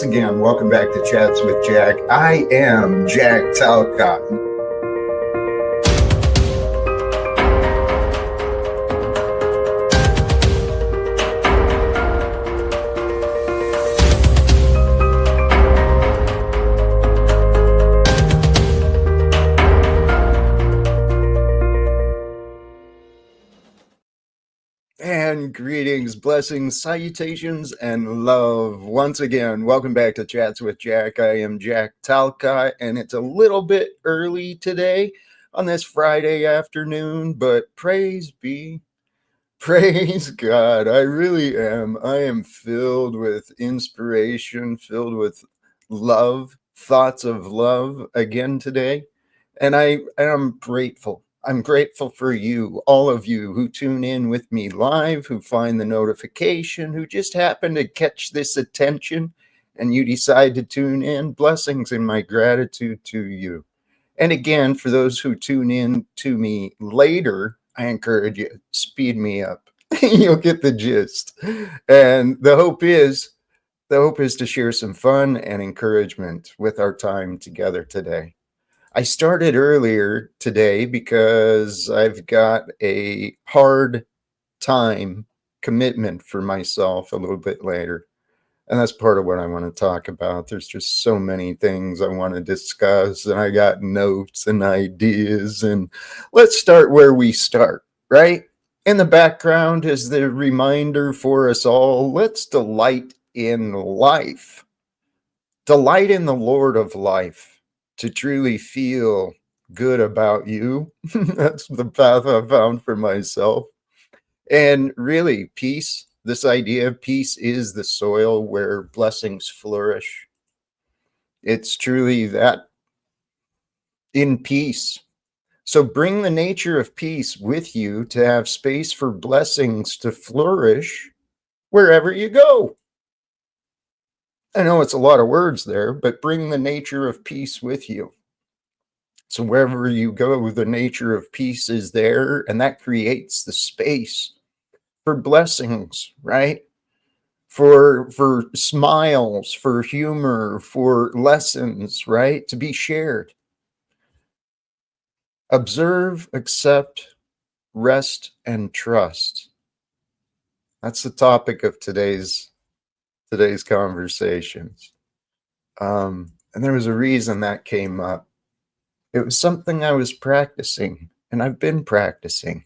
once again, welcome back to Chats with Jack. I am Jack Talcott. And greetings, blessings, salutations, and love. Once again, welcome back to Chats with Jack. I am Jack Talcott, and it's a little bit early today on this Friday afternoon, but praise God. I really am. I am filled with inspiration, filled with love, thoughts of love again today, and I am grateful. I'm grateful for you, all of you who tune in with me live, who find the notification, who just happen to catch this attention, and you decide to tune in. Blessings and my gratitude to you. And again, for those who tune in to me later, I encourage you, speed me up. You'll get the gist. And the hope is to share some fun and encouragement with our time together today. I started earlier today because I've got a hard time commitment for myself a little bit later. And that's part of what I want to talk about. There's just so many things I want to discuss, and I got notes and ideas. And let's start where we start, right? In the background is the reminder for us all, let's delight in life. Delight in the Lord of life. To truly feel good about you. That's the path I've found for myself. And really, peace, this idea of peace is the soil where blessings flourish. It's truly that in peace. So bring the nature of peace with you to have space for blessings to flourish wherever you go. I know it's a lot of words there, but bring the nature of peace with you. So wherever you go, the nature of peace is there, and that creates the space for blessings, right? For smiles, for humor, for lessons, right? To be shared. Observe, accept, rest, and trust. That's the topic of today's conversations. And there was a reason that came up. It was something I was practicing, and I've been practicing.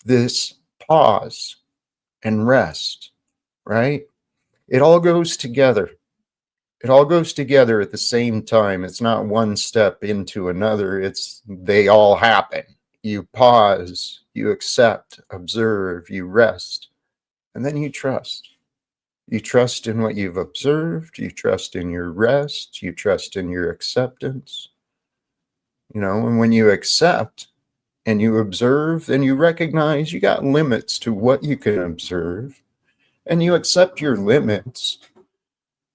This pause and rest, right? It all goes together. It all goes together at the same time. It's not one step into another. They all happen. You pause, you accept, observe, you rest, and then you trust. You trust in what you've observed. You trust in your rest. You trust in your acceptance. And when you accept and you observe, then you recognize you got limits to what you can observe, and you accept your limits.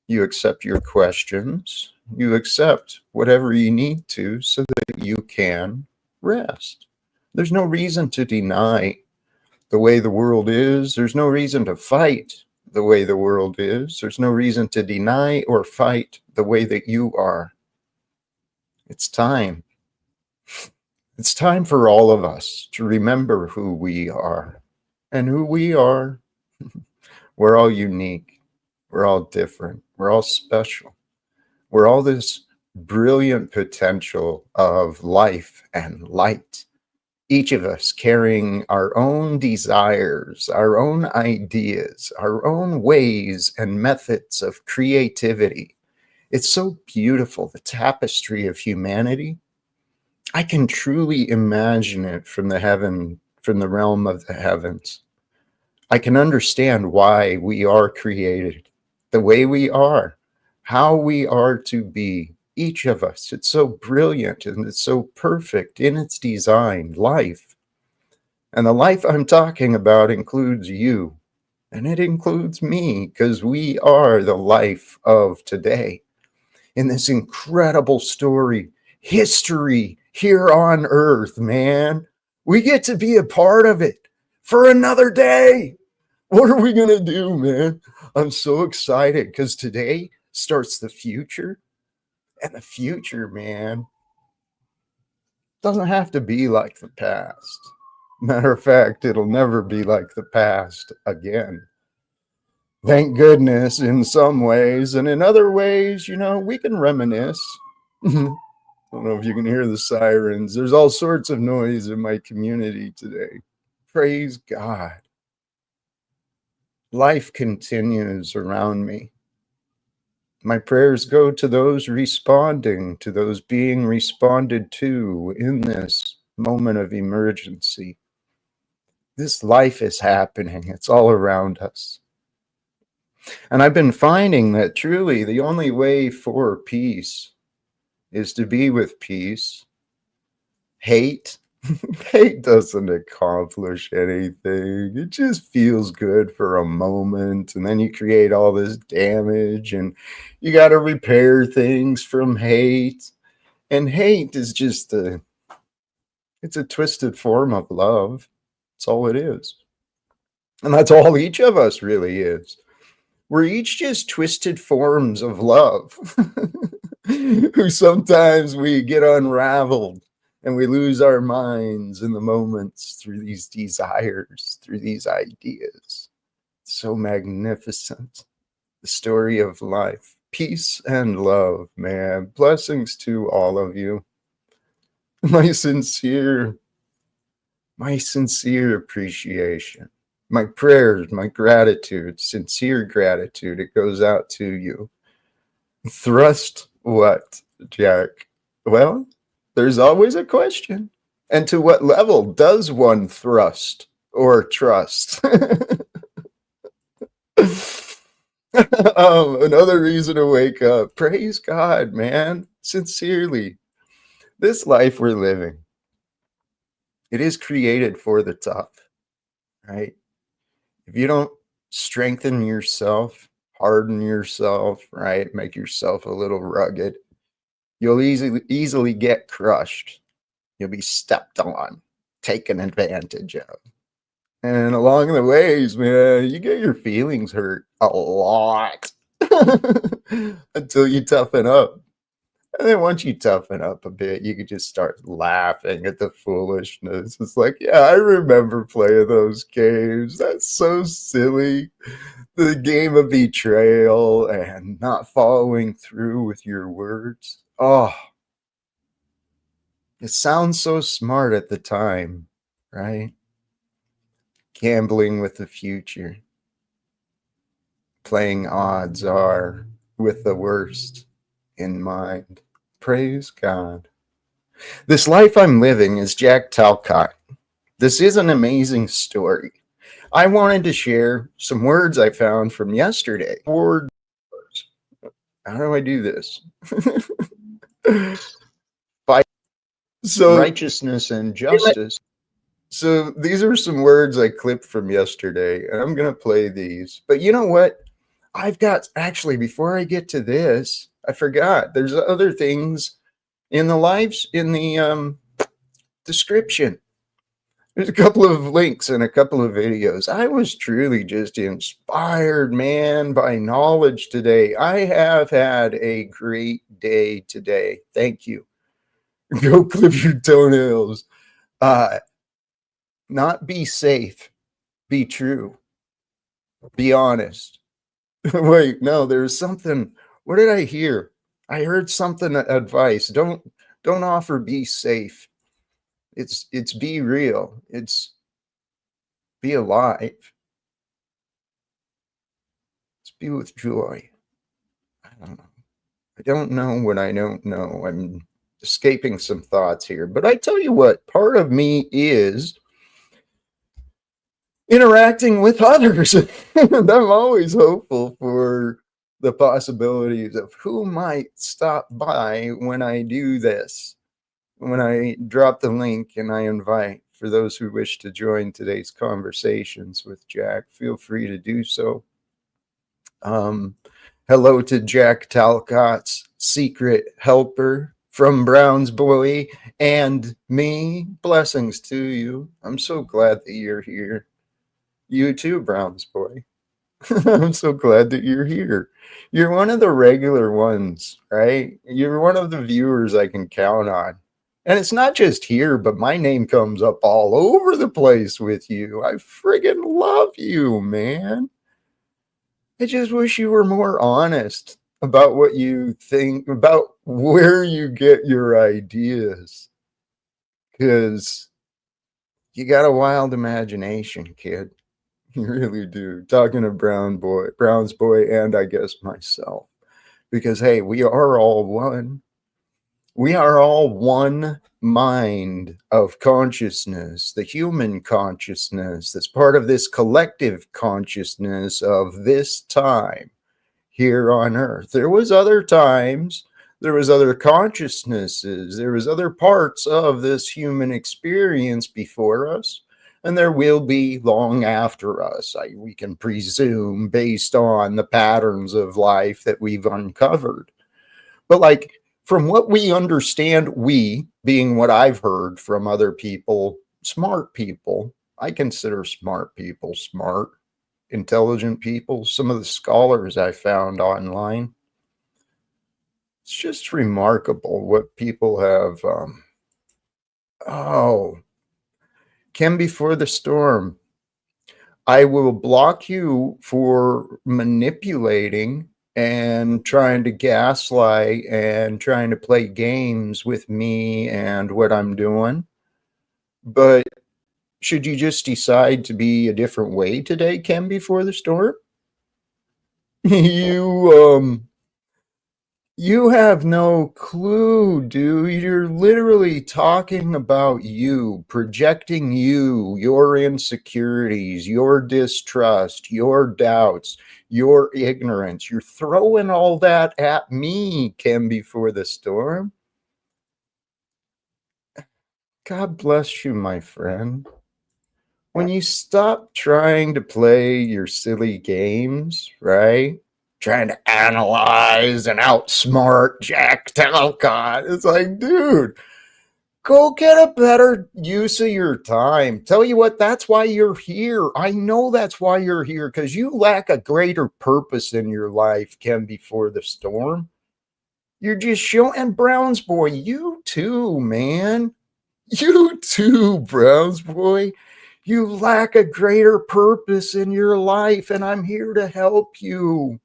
You accept your questions. You accept whatever you need to so that you can rest. There's no reason to deny the way the world is. There's no reason to fight the way the world is. There's no reason to deny or fight the way that you are. It's time. It's time for all of us to remember who we are. And who we are, we're all unique. We're all different. We're all special. We're all this brilliant potential of life and light. Each of us carrying our own desires, our own ideas, our own ways and methods of creativity. It's so beautiful, the tapestry of humanity. I can truly imagine it from the realm of the heavens. I can understand why we are created the way we are, how we are to be. Each of us, it's so brilliant and it's so perfect in its design, life. And the life I'm talking about includes you, and it includes me, because we are the life of today. In this incredible story, history here on earth, man, we get to be a part of it for another day. What are we going to do, man? I'm so excited because today starts the future. And the future, man, doesn't have to be like the past. Matter of fact, it'll never be like the past again. Thank goodness in some ways, and in other ways, we can reminisce. I don't know if you can hear the sirens. There's all sorts of noise in my community today. Praise God. Life continues around me. My prayers go to those responding, to those being responded to in this moment of emergency. This life is happening. It's all around us. And I've been finding that truly the only way for peace is to be with peace. Hate doesn't accomplish anything. It just feels good for a moment, and then you create all this damage, and you got to repair things from hate. And hate is just it's a twisted form of love. That's all it is. And that's all each of us really is. We're each just twisted forms of love who sometimes we get unraveled and we lose our minds in the moments through these desires, through these ideas. So magnificent. The story of life. Peace and love, man. Blessings to all of you. My sincere appreciation. My prayers, my gratitude, sincere gratitude, it goes out to you. Thrust what, Jack? Well, there's always a question. And to what level does one thrust or trust? Another reason to wake up. Praise God, man. Sincerely. This life we're living, it is created for the tough, right? If you don't strengthen yourself, harden yourself, right? Make yourself a little rugged, you'll easily get crushed. You'll be stepped on, taken advantage of. And along the ways, man, you get your feelings hurt a lot until you toughen up. And then once you toughen up a bit, you can just start laughing at the foolishness. It's like, yeah, I remember playing those games. That's so silly. The game of betrayal and not following through with your words. Oh, it sounds so smart at the time, right? Gambling with the future. Playing odds are with the worst in mind. Praise God. This life I'm living is Jack Talcott. This is an amazing story. I wanted to share some words I found from yesterday. Words. How do I do this? Righteousness and justice. So these are some words I clipped from yesterday, and I'm going to play these. But you know what? I've got, actually, before I get to this, I forgot. There's other things in the description. There's a couple of links and a couple of videos. I was truly just inspired, man, by knowledge today. I have had a great day today. Thank you. Go clip your toenails. Not be safe. Be true. Be honest. Wait, no, there's something. What did I hear? I heard something advice. Don't offer be safe. It's be real. It's be alive. It's be with joy. I don't know what I don't know. I'm escaping some thoughts here. But I tell you what, part of me is interacting with others. And I'm always hopeful for the possibilities of who might stop by when I do this. When I drop the link and I invite for those who wish to join today's conversations with Jack, feel free to do so. Hello to Jack Talcott's secret helper from Brown's Boy and me. Blessings to you. I'm so glad that you're here. You too, Brown's Boy. I'm so glad that you're here. You're one of the regular ones, right? You're one of the viewers I can count on. And it's not just here, but my name comes up all over the place with you. I friggin' love you, man. I just wish you were more honest about what you think, about where you get your ideas. Because you got a wild imagination, kid. You really do. Talking to Brown's boy, and I guess myself. Because, hey, we are all one. We are all one mind of consciousness, the human consciousness that's part of this collective consciousness of this time here on earth. There was other times, there was other consciousnesses, there was other parts of this human experience before us, and there will be long after us. We can presume based on the patterns of life that we've uncovered. But like from what we understand, we being what I've heard from other people, smart people, I consider smart people smart, intelligent people, some of the scholars I found online. It's just remarkable what people have. Oh, Kim before the storm. I will block you for manipulating and trying to gaslight and trying to play games with me and what I'm doing. But should you just decide to be a different way today, Kim before the storm? you You have no clue, dude. You're literally talking about you, projecting you, your insecurities, your distrust, your doubts, your ignorance. You're throwing all that at me, Kim, before the storm. God bless you, my friend. When you stop trying to play your silly games, right? Trying to analyze and outsmart Jack Talcott. It's like, dude, go get a better use of your time. Tell you what, that's why you're here. I know that's why you're here, because you lack a greater purpose in your life, Ken, before the storm. You're just showing, and Brown's boy, you too, man. You too, Browns boy. You lack a greater purpose in your life, and I'm here to help you.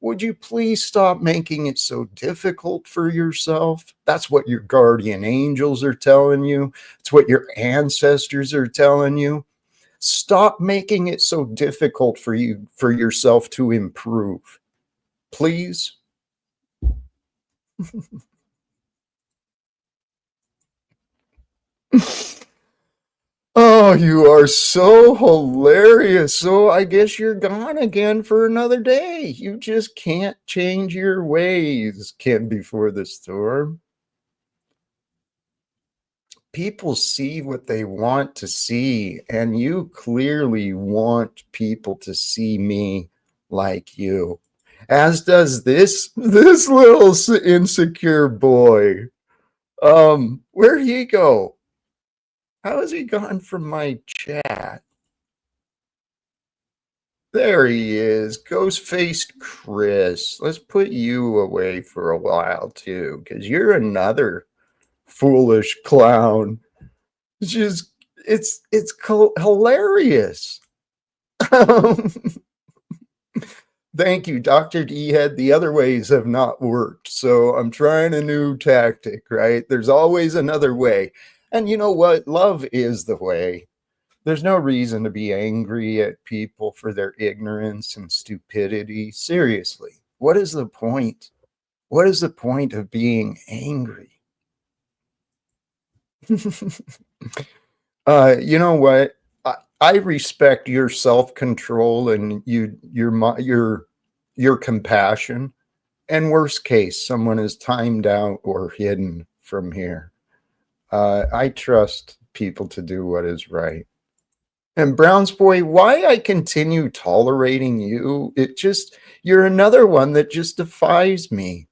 Would you please stop making it so difficult for yourself? That's what your guardian angels are telling you. It's what your ancestors are telling you. Stop making it so difficult for you, for yourself to improve. Please. Oh, you are so hilarious. So I guess you're gone again for another day. You just can't change your ways, Kim before the storm. People see what they want to see, and you clearly want people to see me like you. As does this little insecure boy. Where'd he go? How has he gone from my chat? There he is, ghost-faced Chris. Let's put you away for a while too, because you're another foolish clown. It's just it's hilarious. Thank you, Dr. D Head. The other ways have not worked, so I'm trying a new tactic, right? There's always another way. And you know what? Love is the way. There's no reason to be angry at people for their ignorance and stupidity. Seriously, what is the point? What is the point of being angry? You know what? I respect your self-control and your compassion. And worst case, someone is timed out or hidden from here. I trust people to do what is right. And Brown's boy, why I continue tolerating you? You're another one that just defies me.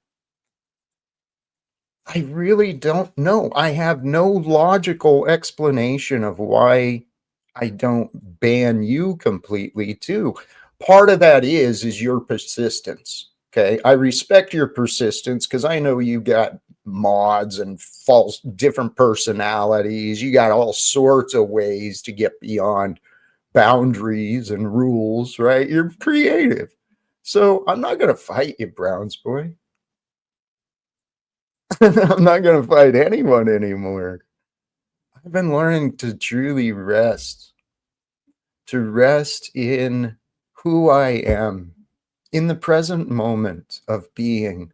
I really don't know. I have no logical explanation of why I don't ban you completely, too. part of that is your persistence. Okay. I respect your persistence because I know you got mods and false different personalities. You got all sorts of ways to get beyond boundaries and rules, right? You're creative. So I'm not going to fight you, Browns boy. I'm not going to fight anyone anymore. I've been learning to truly rest, to rest in who I am, in the present moment of being,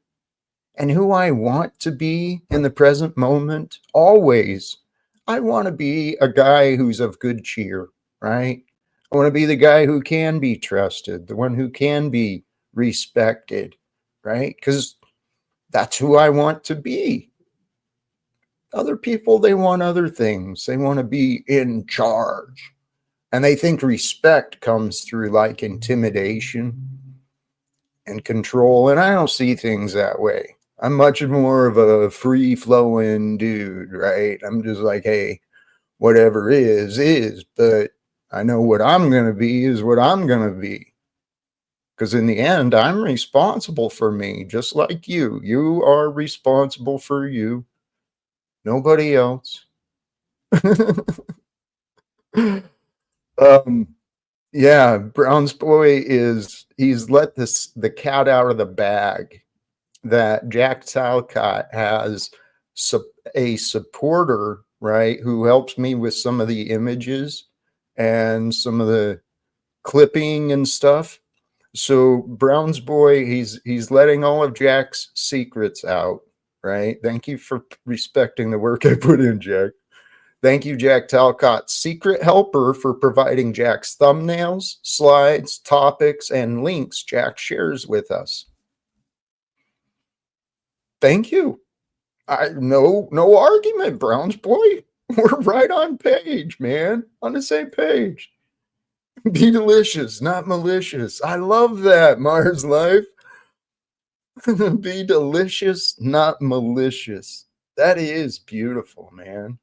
and who I want to be in the present moment. Always, I want to be a guy who's of good cheer, right? I want to be the guy who can be trusted, the one who can be respected, right? Because that's who I want to be. Other people, they want other things. They want to be in charge. And they think respect comes through like intimidation and control. And I don't see things that way. I'm much more of a free flowing dude, right? I'm just like, hey, whatever is. But I know what I'm going to be is what I'm going to be. Because in the end, I'm responsible for me, just like you. You are responsible for you, nobody else. um, yeah, Brown's boy he's let the cat out of the bag that Jack Talcott has a supporter, right, who helps me with some of the images and some of the clipping and stuff. So Brown's boy, he's letting all of Jack's secrets out, right? Thank you for respecting the work I put in, Jack. Thank you, Jack Talcott, secret helper, for providing Jack's thumbnails, slides, topics, and links Jack shares with us. Thank you. No argument, Browns boy. We're right on page, man. On the same page. Be delicious, not malicious. I love that, Mars Life. Be delicious, not malicious. That is beautiful, man.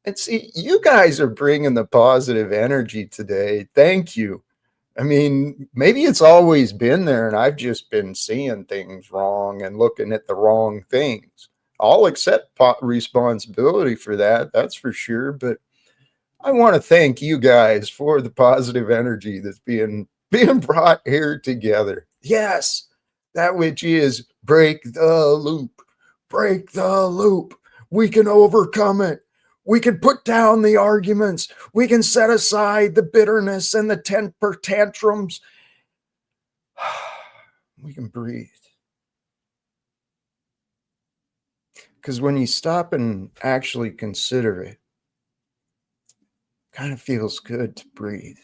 And see, you guys are bringing the positive energy today. Thank you. I mean, maybe it's always been there and I've just been seeing things wrong and looking at the wrong things. I'll accept responsibility for that. That's for sure. But I want to thank you guys for the positive energy that's being brought here together. Yes, that which is break the loop. Break the loop. We can overcome it. We can put down the arguments. We can set aside the bitterness and the temper tantrums. We can breathe. Because when you stop and actually consider it, kind of feels good to breathe.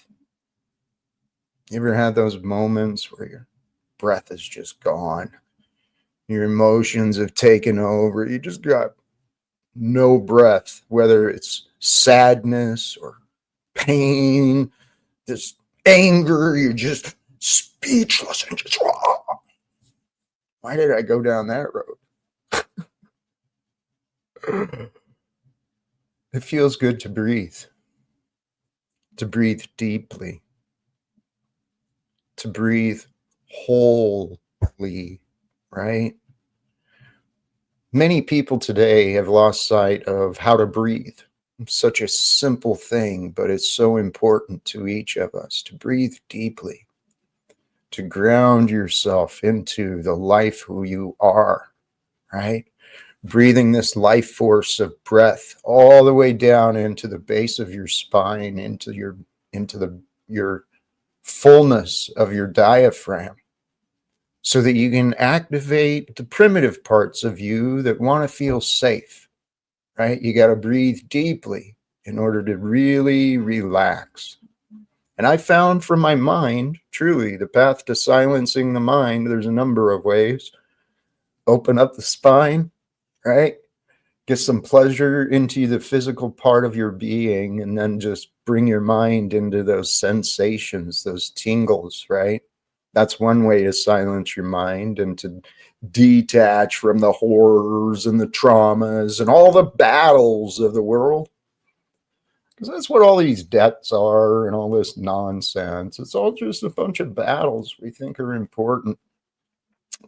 You ever had those moments where your breath is just gone? Your emotions have taken over. You just got no breath, whether it's sadness or pain, this anger, you're just speechless and just, why did I go down that road? It feels good to breathe deeply, to breathe wholly, right? Many people today have lost sight of how to breathe. It's such a simple thing, but it's so important to each of us to breathe deeply, to ground yourself into the life who you are, right? Breathing this life force of breath all the way down into the base of your spine, into your fullness of your diaphragm, so that you can activate the primitive parts of you that want to feel safe, right? You got to breathe deeply in order to really relax. And I found from my mind, truly, the path to silencing the mind, there's a number of ways. Open up the spine, right? Get some pleasure into the physical part of your being, and then just bring your mind into those sensations, those tingles, right? That's one way to silence your mind and to detach from the horrors and the traumas and all the battles of the world. Because that's what all these debts are and all this nonsense. It's all just a bunch of battles we think are important.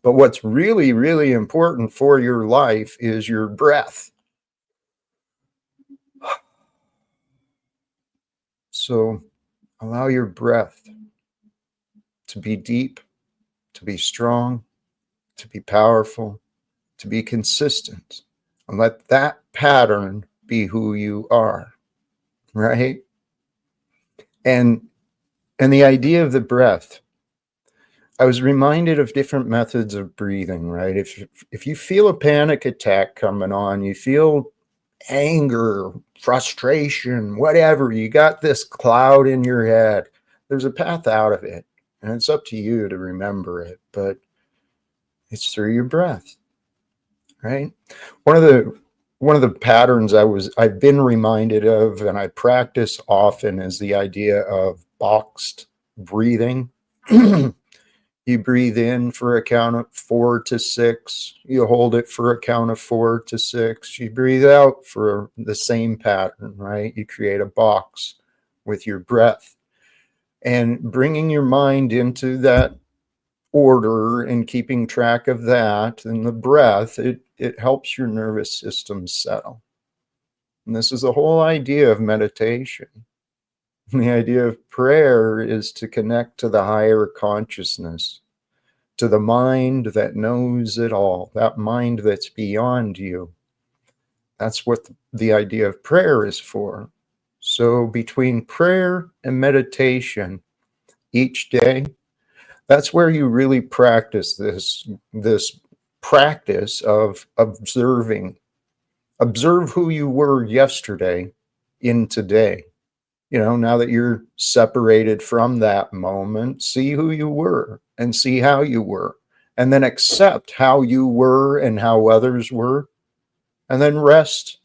But what's really, really important for your life is your breath. So allow your breath to be deep, to be strong, to be powerful, to be consistent. And let that pattern be who you are, right? And the idea of the breath, I was reminded of different methods of breathing, right? If you feel a panic attack coming on, you feel anger, frustration, whatever, you got this cloud in your head, there's a path out of it. And it's up to you to remember it, but it's through your breath, right? One of the patterns I've been reminded of and I practice often is the idea of boxed breathing. You breathe in for a count of 4 to 6. You hold it for a count of 4 to 6. You breathe out for the same pattern, right? You create a box with your breath. And bringing your mind into that order and keeping track of that and the breath, it helps your nervous system settle. And this is the whole idea of meditation. The idea of prayer is to connect to the higher consciousness, to the mind that knows it all, that mind that's beyond you. That's what the idea of prayer is for. So between prayer and meditation each day, that's where you really practice this practice of observing. Observe who you were yesterday in today. You know, now that you're separated from that moment, see who you were and see how you were, and then accept how you were and how others were, and then rest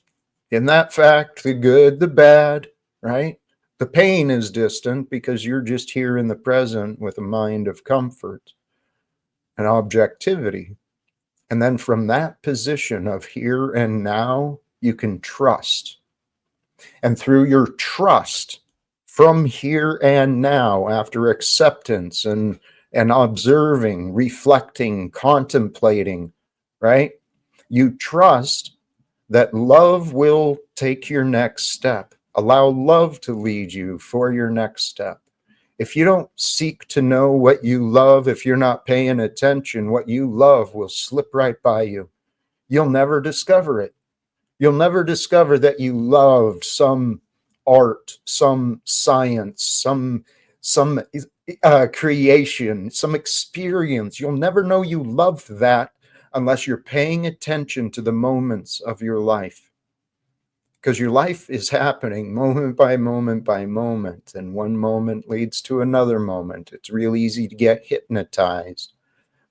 in that fact, the good, the bad, right? The pain is distant because you're just here in the present with a mind of comfort and objectivity. And then from that position of here and now, you can trust. And through your trust, from here and now, after acceptance and observing, reflecting, contemplating, right? You trust that love will take your next step. Allow love to lead you for your next step. If you don't seek to know what you love, if you're not paying attention, what you love will slip right by you. You'll never discover it. You'll never discover that you loved some art, some science, some creation, some experience. You'll never know you loved that unless you're paying attention to the moments of your life. Because your life is happening moment by moment by moment, and one moment leads to another moment. It's real easy to get hypnotized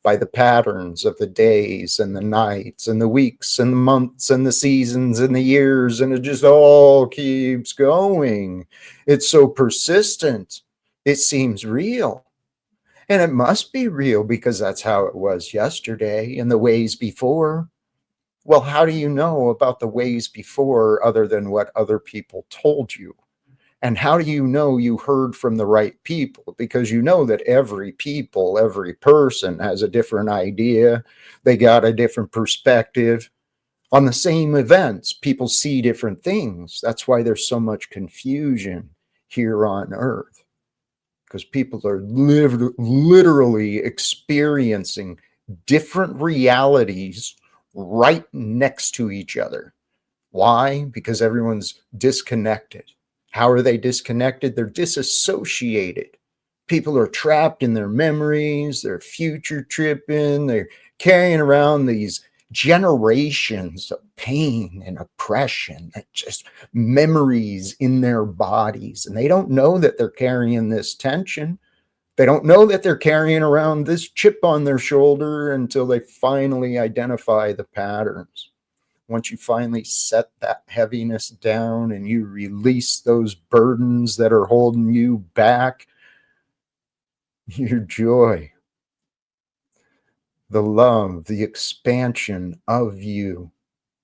by the patterns of the days and the nights and the weeks and the months and the seasons and the years, and it just all keeps going. It's so persistent. It seems real. And it must be real because that's how it was yesterday and the ways before. Well, how do you know about the ways before other than what other people told you? And how do you know you heard from the right people? Because you know that every person has a different idea. They got a different perspective on the same events. People see different things. That's why there's so much confusion here on Earth, because people are literally experiencing different realities right next to each other. Why? Because everyone's disconnected. How are they disconnected? They're disassociated. People are trapped in their memories, they're future tripping, they're carrying around these generations of pain and oppression, that just memories in their bodies. And they don't know that they're carrying this tension. They don't know that they're carrying around this chip on their shoulder until they finally identify the patterns. Once you finally set that heaviness down and you release those burdens that are holding you back, your joy, the love, the expansion of you,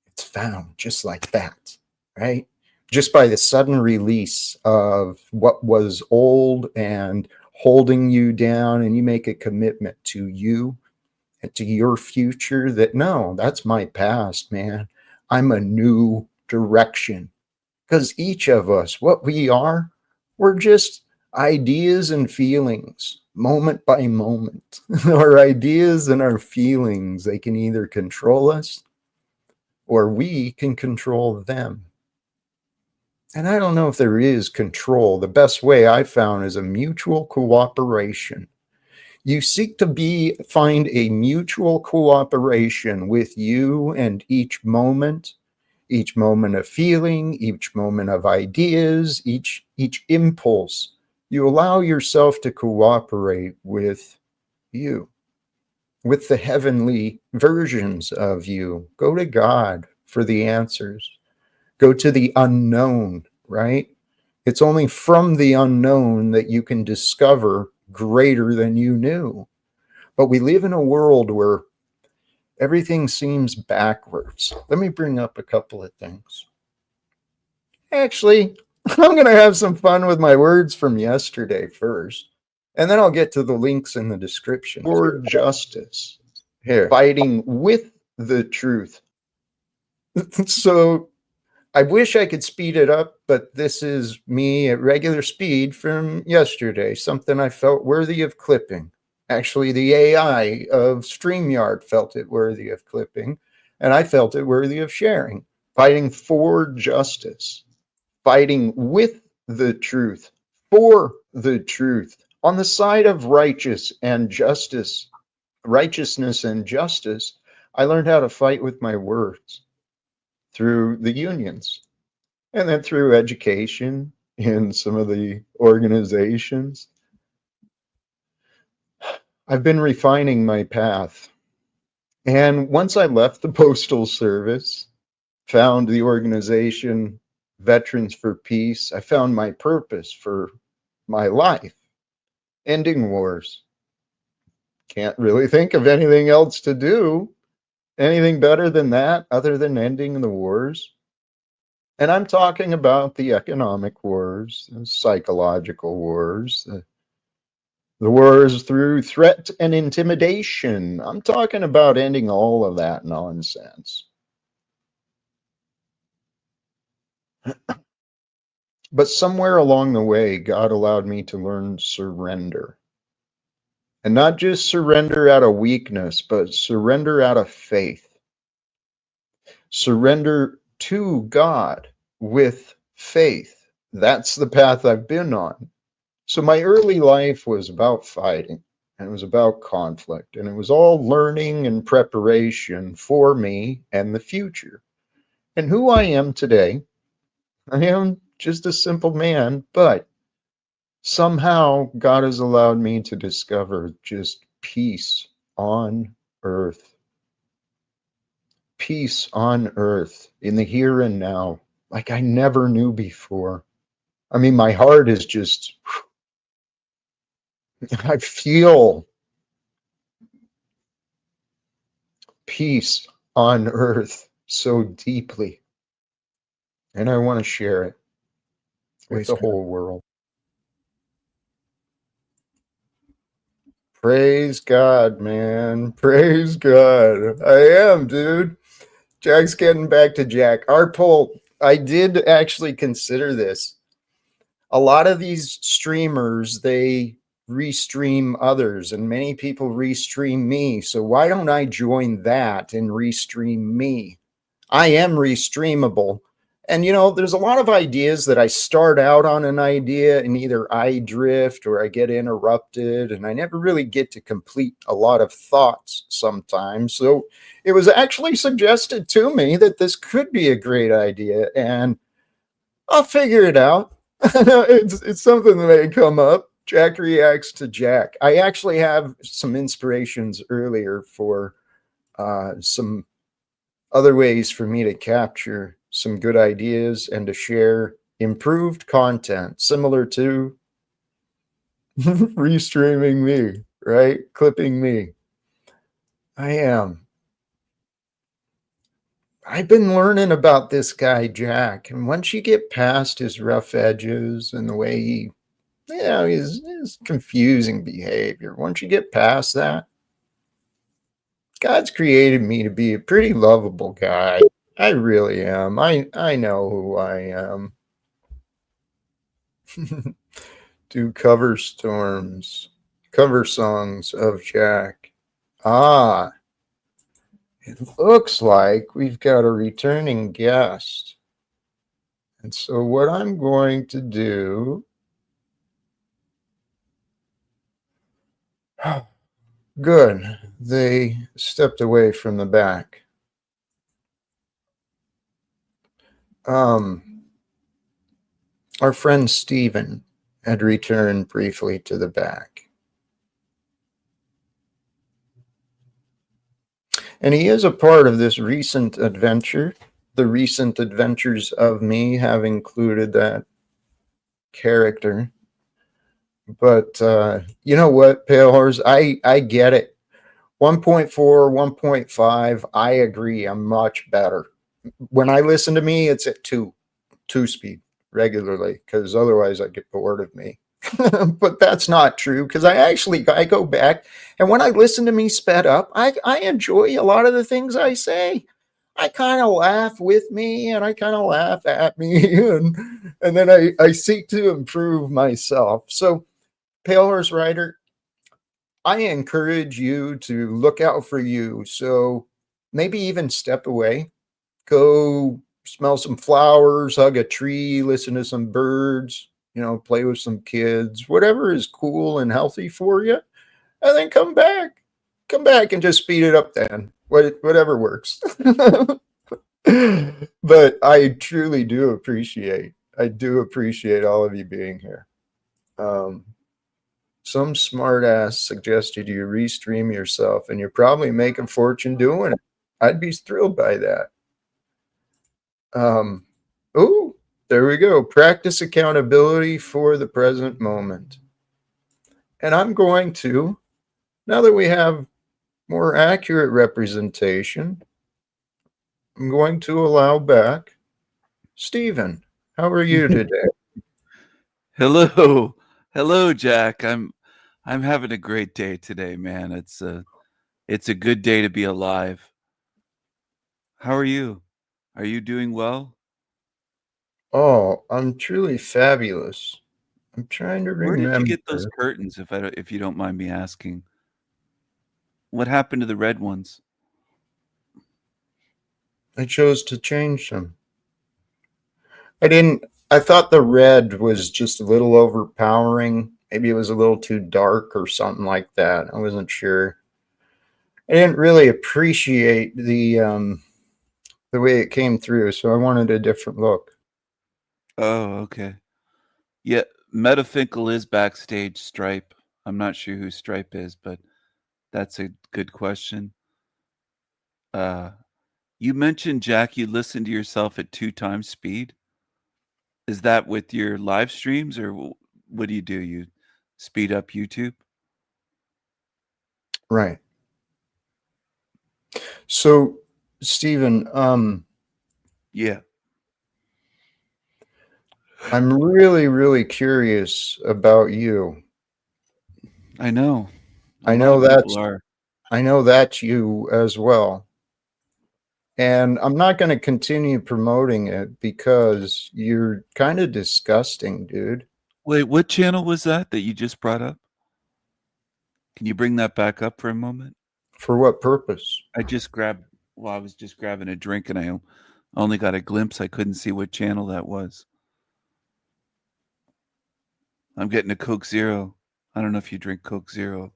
it's found just like that, right? just by the sudden release of what was old and holding you down, and you make a commitment to you and to your future that, no, that's my past, man. I'm a new direction. Because each of us, what we are, we're just ideas and feelings, moment by moment. Our ideas and our feelings, they can either control us or we can control them. And I don't know if there is control. The best way I found is a mutual cooperation. You seek to find a mutual cooperation with you and each moment of feeling, each moment of ideas, each impulse. You allow yourself to cooperate with you, with the heavenly versions of you. Go to God for the answers. Go to the unknown, right? It's only from the unknown that you can discover greater than you knew. But we live in a world where everything seems backwards. Let me bring up a couple of things. Actually, I'm going to have some fun with my words from yesterday first, and then I'll get to the links in the description. For justice, here, fighting with the truth. So I wish I could speed it up, but this is me at regular speed from yesterday, something I felt worthy of clipping. Actually, the AI of StreamYard felt it worthy of clipping, and I felt it worthy of sharing. Fighting for justice, fighting with the truth, for the truth, on the side of righteousness and justice, I learned how to fight with my words through the unions and then through education in some of the organizations. I've been refining my path. And once I left the Postal Service, found the organization Veterans for Peace, I found my purpose for my life, ending wars. Can't really think of anything else to do, anything better than that, other than ending the wars. And I'm talking about the economic wars, the psychological wars, the wars through threat and intimidation. I'm talking about ending all of that nonsense. But somewhere along the way, God allowed me to learn surrender. And not just surrender out of weakness, but surrender out of faith. Surrender to God with faith. That's the path I've been on. So my early life was about fighting, and it was about conflict, and it was all learning and preparation for me and the future. And who I am today, I am just a simple man, but somehow God has allowed me to discover just peace on earth. Peace on earth in the here and now, like I never knew before. I mean, my heart is just, I feel peace on earth so deeply. And I want to share it with the whole world. Praise God, man. Praise God. I am, dude. Jack's getting back to Jack. Our poll, I did actually consider this. A lot of these streamers, they restream others, and many people restream me. So why don't I join that and restream me? I am restreamable. And there's a lot of ideas that I start out on an idea and either I drift or I get interrupted, and I never really get to complete a lot of thoughts sometimes. So it was actually suggested to me that this could be a great idea, and I'll figure it out. It's something that may come up. Jack reacts to Jack. I actually have some inspirations earlier for some other ways for me to capture some good ideas and to share improved content similar to restreaming me, right? Clipping me. I am. I've been learning about this guy, Jack. And once you get past his rough edges and the way he, his confusing behavior, once you get past that, God's created me to be a pretty lovable guy. I really am. I know who I am. Do cover songs of Jack. Ah, it looks like we've got a returning guest. And so what I'm going to do, good, they stepped away from the back. Our friend Stephen had returned briefly to the back. And he is a part of this recent adventure. The recent adventures of me have included that character. But you know what, Pale Horse? I get it. 1.4, 1.5, I agree. I'm much better. When I listen to me, it's at two speed regularly, because otherwise I get bored of me. But that's not true, because I go back, and when I listen to me sped up, I enjoy a lot of the things I say. I kind of laugh with me, and I kind of laugh at me, and then I seek to improve myself. So, Pale Horse Rider, I encourage you to look out for you. So maybe even step away, go smell some flowers, hug a tree, listen to some birds, play with some kids, whatever is cool and healthy for you. And then come back. Come back and just speed it up then. Whatever works. But I truly do appreciate all of you being here. Some smartass suggested you restream yourself, and you're probably making a fortune doing it. I'd be thrilled by that. Oh, there we go. Practice accountability for the present moment. And I'm going to, now that we have more accurate representation, I'm going to allow back Stephen. How are you today? Hello. Hello, Jack. I'm having a great day today, man. It's a good day to be alive. How are you? Are you doing well? Oh, I'm truly fabulous. I'm trying to Where did you get those remember. curtains if you don't mind me asking? What happened to the red ones? I chose to change them. I didn't. I thought the red was just a little overpowering. Maybe it was a little too dark or something like that. I wasn't sure. I didn't really appreciate the way it came through, so I wanted a different look. Oh, okay. Yeah, Metafinkel is backstage Stripe. I'm not sure who Stripe is, but that's a good question. Uh you mentioned, Jack, you listen to yourself at 2 times speed. Is that with your live streams, or what do? You speed up YouTube? Right. So, Stephen, Yeah, I'm really, really curious about you. I know. A I lot know of people that's are. I know that's you as well. And I'm not going to continue promoting it because you're kind of disgusting, dude. Wait, what channel was that you just brought up? Can you bring that back up for a moment? For what purpose? I just grabbed, well, I was just grabbing a drink and I only got a glimpse. I couldn't see what channel that was. I'm getting a Coke Zero. I don't know if you drink Coke Zero.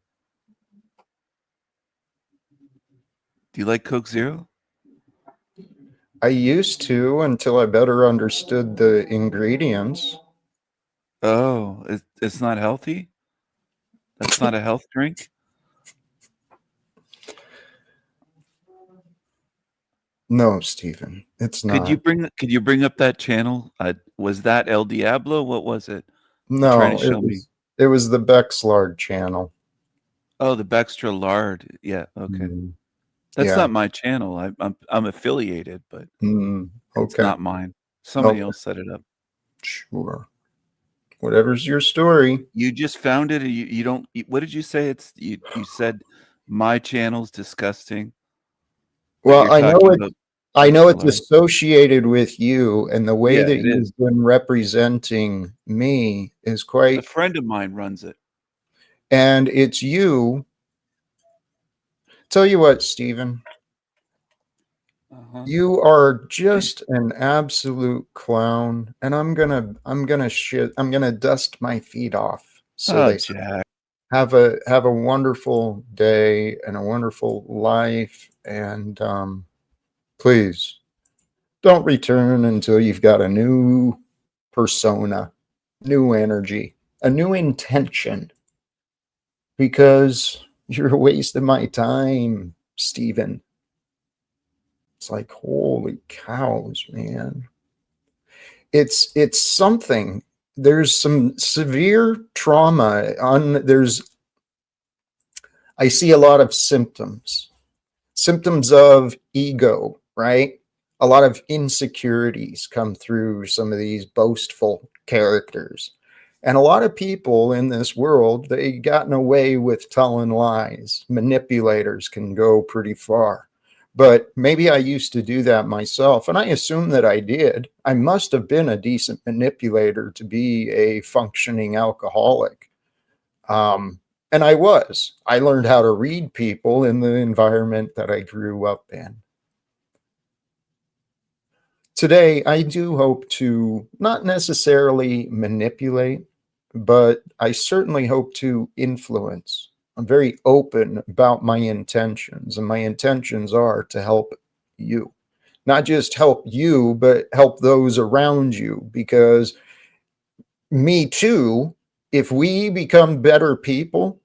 Do you like Coke Zero? I used to until I better understood the ingredients. Oh, it's not healthy? That's not a health drink? No, Stephen, it's not. Could you bring up that channel? Was that El Diablo? What was it? You're trying to No, show me. it was the Bexlard channel. Oh, the Bextra Lard. Yeah, okay. Mm. That's Yeah. not my channel. I'm affiliated, but it's Okay. not mine. Somebody Okay. else set it up. Sure. Whatever's your story. You just found it, and you don't. What did you say? It's you said my channel's disgusting, but Well, you're talking about I know pixel it's art. associated with you, and the way Yeah, that it is. you've been representing me is A quite, friend of mine runs it. and it's you. Tell you what, Stephen, Uh-huh. you are just an absolute clown, and I'm gonna dust my feet off. So Oh, they say. Jack. Have a wonderful day and a wonderful life, and please don't return until you've got a new persona, new energy, a new intention, because you're wasting my time, Stephen. It's like, holy cows, man. It's something. There's some severe trauma on there's I see a lot of symptoms of ego, right? A lot of insecurities come through some of these boastful characters. And a lot of people in this world, they gotten away with telling lies. Manipulators can go pretty far. But maybe I used to do that myself, and I assume that I did. I must have been a decent manipulator to be a functioning alcoholic. Um, and I was. I learned how to read people in the environment that I grew up in. Today, I do hope to not necessarily manipulate, but I certainly hope to influence. I'm very open about my intentions, and my intentions are to help you. Not just help you, but help those around you, because me too, if we become better people,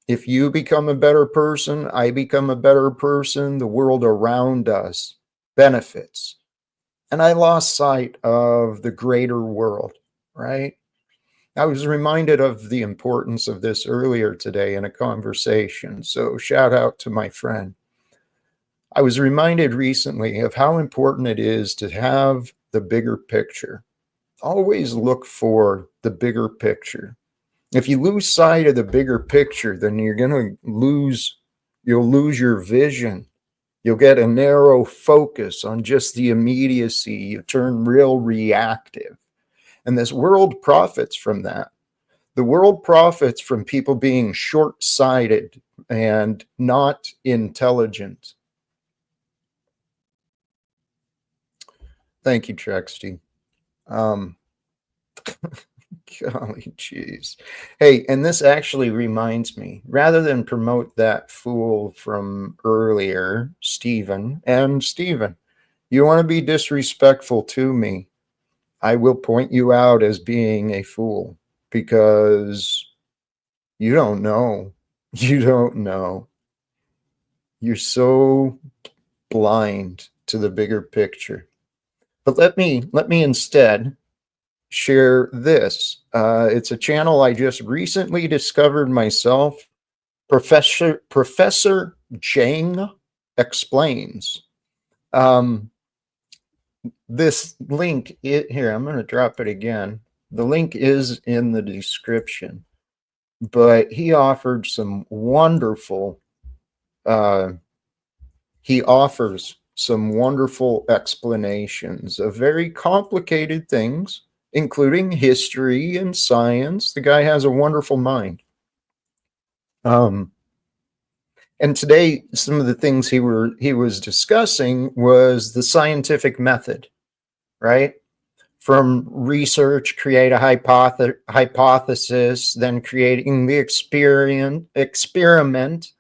if you become a better person, I become a better person, the world around us benefits. And I lost sight of the greater world, right? I was reminded of the importance of this earlier today in a conversation. So, shout out to my friend. I was reminded recently of how important it is to have the bigger picture. Always look for the bigger picture. If you lose sight of the bigger picture, then you'll lose your vision. You'll get a narrow focus on just the immediacy. You turn real reactive. And this world profits from that. The world profits from people being short sighted and not intelligent. Thank you, Trexty. Um, Golly jeez. Hey, and this actually reminds me, rather than promote that fool from earlier, Stephen, you want to be disrespectful to me, I will point you out as being a fool because you don't know. You don't know. You're so blind to the bigger picture. But let me instead share this. It's a channel I just recently discovered myself. Professor Jang explains. Um, this link here, I'm going to drop it again. The link is in the description, but he offered some wonderful. Uh, he offers some wonderful explanations of very complicated things, including history and science. The guy has a wonderful mind. Um, and today, some of the things he was discussing was the scientific method, right? From research, create a hypothesis, then creating the experiment,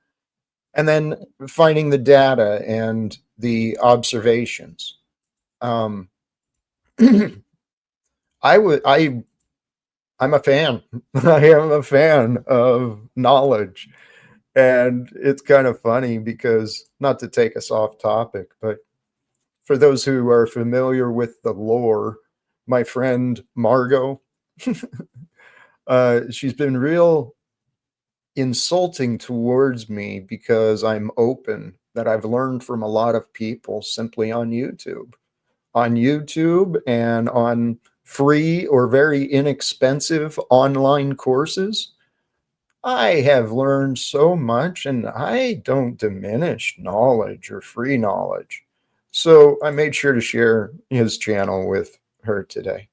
and then finding the data and the observations. Um, I I'm a fan. I am a fan of knowledge. And it's kind of funny because, not to take us off topic, but for those who are familiar with the lore, my friend Margot, she's been real insulting towards me because I'm open that I've learned from a lot of people simply on YouTube. On YouTube and on free or very inexpensive online courses, I have learned so much, and I don't diminish knowledge or free knowledge. So I made sure to share his channel with her today.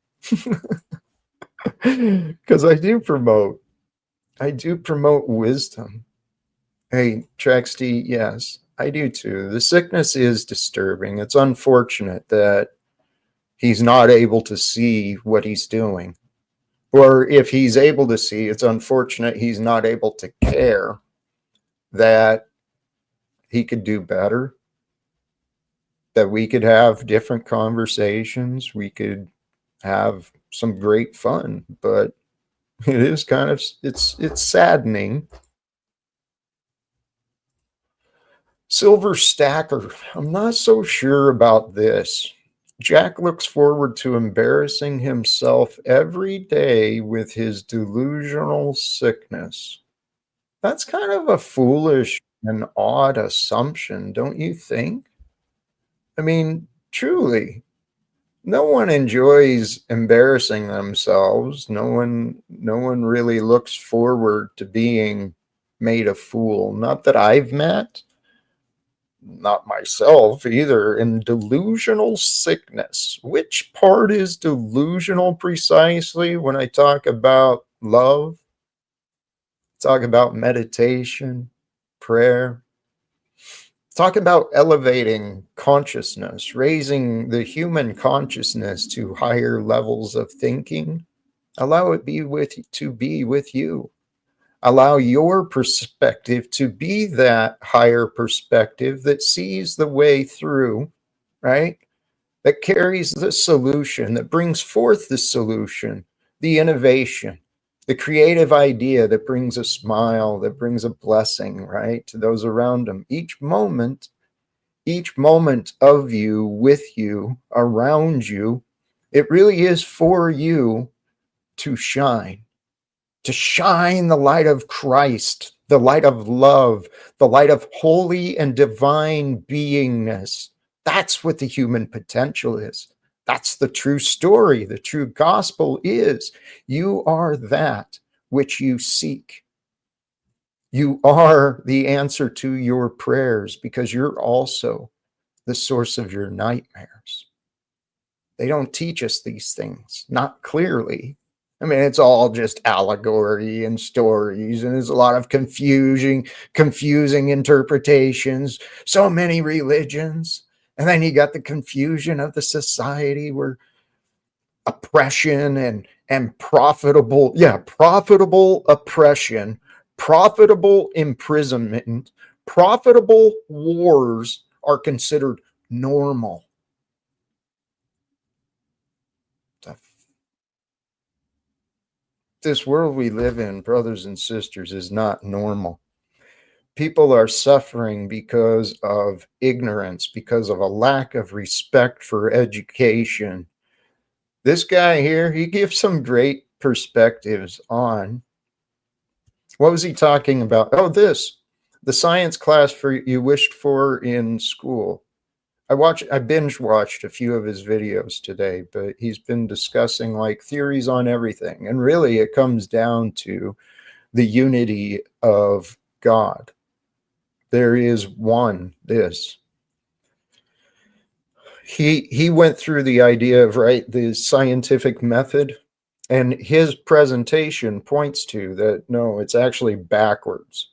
Because I do promote wisdom. Hey, Traxty, yes, I do too. The sickness is disturbing. It's unfortunate that he's not able to see what he's doing. Or if he's able to see, it's unfortunate he's not able to care that he could do better, that we could have different conversations, we could have some great fun. But it is kind of, it's saddening. Silver Stacker, I'm not so sure about this. Jack looks forward to embarrassing himself every day with his delusional sickness. That's kind of a foolish and odd assumption, don't you think? I mean, truly, no one enjoys embarrassing themselves. No one really looks forward to being made a fool. Not that I've met, not myself either. In delusional sickness, which part is delusional precisely when I talk about love, talk about meditation, prayer, talk about elevating consciousness, raising the human consciousness to higher levels of thinking? Allow it to be with you. Allow your perspective to be that higher perspective that sees the way through, right? That carries the solution, that brings forth the solution, the innovation, the creative idea that brings a smile, that brings a blessing, right, to those around them. Each moment of you, with you, around you, it really is for you to shine, the light of Christ, the light of love, the light of holy and divine beingness. That's what the human potential is. That's the true story. The true gospel is you are that which you seek. You are the answer to your prayers because you're also the source of your nightmares. They don't teach us these things, not clearly. I mean, it's all just allegory and stories, and there's a lot of confusing interpretations, so many religions. And then you got the confusion of the society where oppression and profitable oppression, profitable imprisonment, profitable wars are considered normal. This world we live in, brothers and sisters, is not normal. People are suffering because of ignorance, because of a lack of respect for education. This guy here, he gives some great perspectives on what was he talking about? Oh, the science class for you wished for in school. I binge watched a few of his videos today, but he's been discussing like theories on everything. And really it comes down to the unity of God. There is one, he went through the idea of, right, the scientific method, and his presentation points to that. No, it's actually backwards.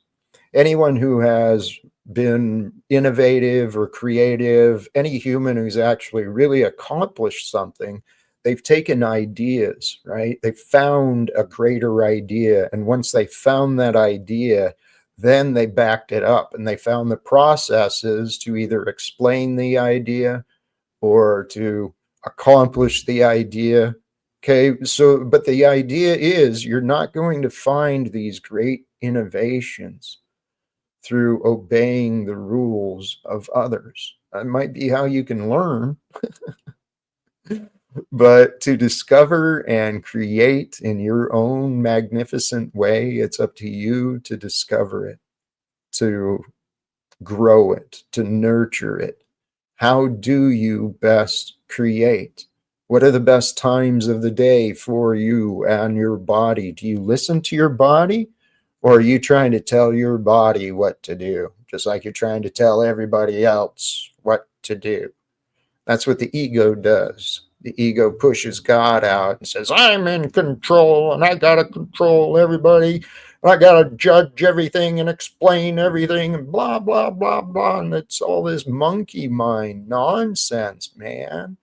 Anyone who has been innovative or creative, any human who's actually really accomplished something, they've taken ideas, right? They found a greater idea. And once they found that idea, then they backed it up and they found the processes to either explain the idea or to accomplish the idea. Okay, so, but the idea is you're not going to find these great innovations through obeying the rules of others. That might be how you can learn, but to discover and create in your own magnificent way, it's up to you to discover it, to grow it, to nurture it? How do you best create? What are the best times of the day for you and your body? Do you listen to your body, or are you trying to tell your body what to do, just like you're trying to tell everybody else what to do? That's what the ego does. The ego pushes God out and says, I'm in control and I got to control everybody. I got to judge everything and explain everything and blah, blah, blah, blah. And it's all this monkey mind nonsense, man.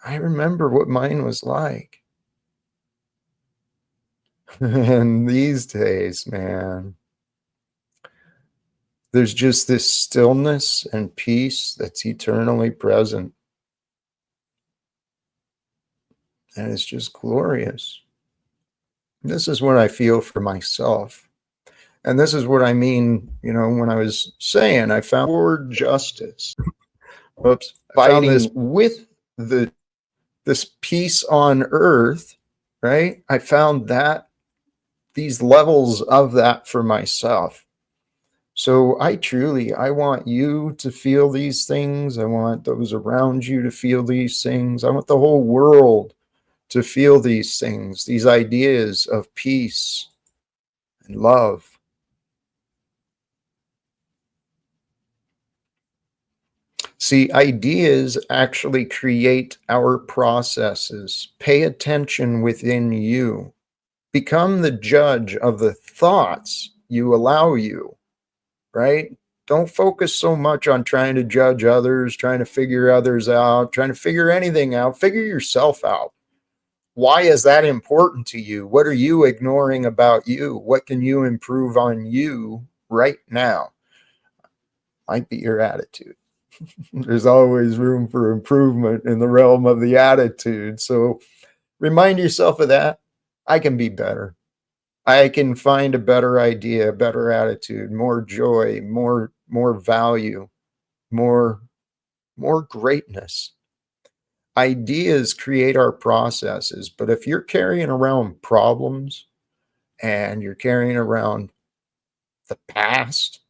I remember what mine was like. And these days, man, there's just this stillness and peace that's eternally present. And it's just glorious. This is what I feel for myself. And this is what I mean, when I was saying I found for justice. Oops. I found this with this peace on earth, right? I found that these levels of that for myself. So I want you to feel these things. I want those around you to feel these things. I want the whole world to feel these things, these ideas of peace and love. See, ideas actually create our processes. Pay attention within you. Become the judge of the thoughts you allow you, right? Don't focus so much on trying to judge others, trying to figure others out, trying to figure anything out. Figure yourself out. Why is that important to you? What are you ignoring about you? What can you improve on you right now? Might be your attitude. There's always room for improvement in the realm of the attitude. So remind yourself of that. I can be better. I can find a better idea, a better attitude, more joy, more value, more greatness. Ideas create our processes, but if you're carrying around problems and you're carrying around the past,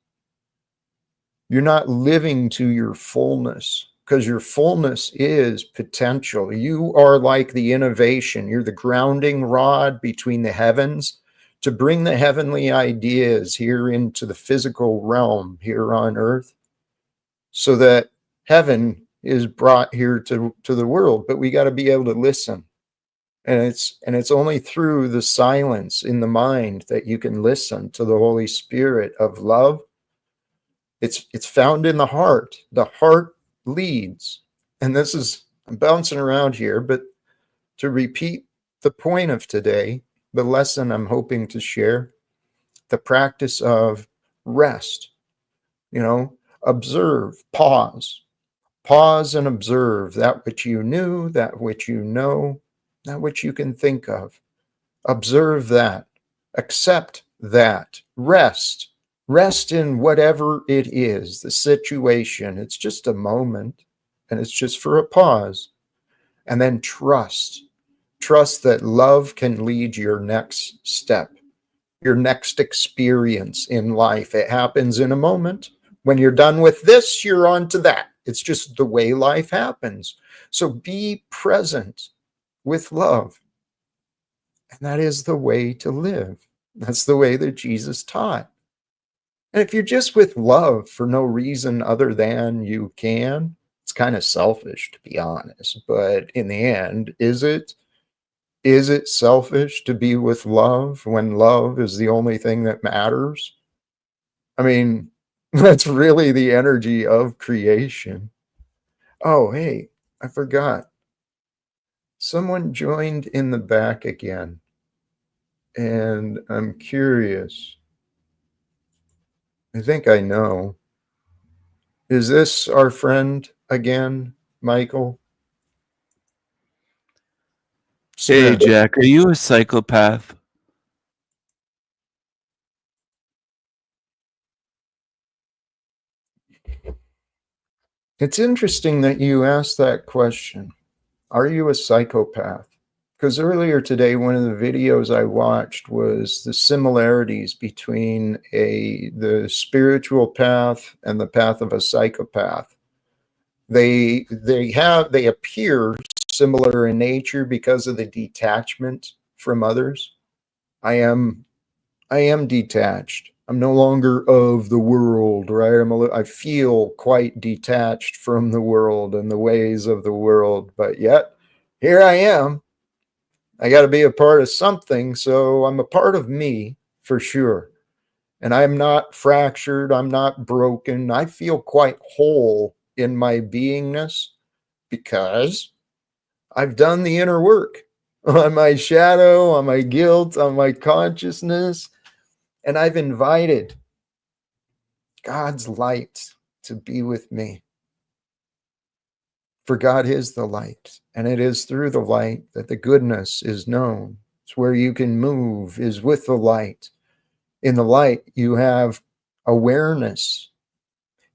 you're not living to your fullness, because your fullness is potential. You are like the innovation. You're the grounding rod between the heavens to bring the heavenly ideas here into the physical realm here on earth, so that heaven is brought here to the world. But we got to be able to listen. And it's only through the silence in the mind that you can listen to the Holy Spirit of love. It's found in the heart. The heart leads. And I'm bouncing around here, but to repeat the point of today, the lesson I'm hoping to share, the practice of rest, observe, pause and observe that which you knew, that which you know, that which you can think of. Observe that, accept that, rest in whatever it is, the situation. It's just a moment, and it's just for a pause. And then trust that love can lead your next step, your next experience in life. It happens in a moment. When you're done with this, you're on to that. It's just the way life happens. So be present with love. And that is the way to live. That's the way that Jesus taught. And if you're just with love for no reason other than you can, it's kind of selfish, to be honest. But in the end, is it? Is it selfish to be with love when love is the only thing that matters? I mean, that's really the energy of creation. Oh, hey, I forgot. Someone joined in the back again. And I'm curious. I think I know. Is this our friend again, Michael Hey, Smith? Jack, are you a psychopath? It's interesting that you asked that question. Are you a psychopath? Because earlier today, one of the videos I watched was the similarities between the spiritual path and the path of a psychopath. They appear similar in nature because of the detachment from others. I am I am detached. I'm no longer of the world, right? I feel quite detached from the world and the ways of the world, but yet here I am. I got to be a part of something, so I'm a part of me for sure. And I'm not fractured, I'm not broken. I feel quite whole in my beingness because I've done the inner work on my shadow, on my guilt, on my consciousness, and I've invited God's light to be with me. For God is the light, and it is through the light that the goodness is known. It's where you can move, is with the light. In the light, you have awareness.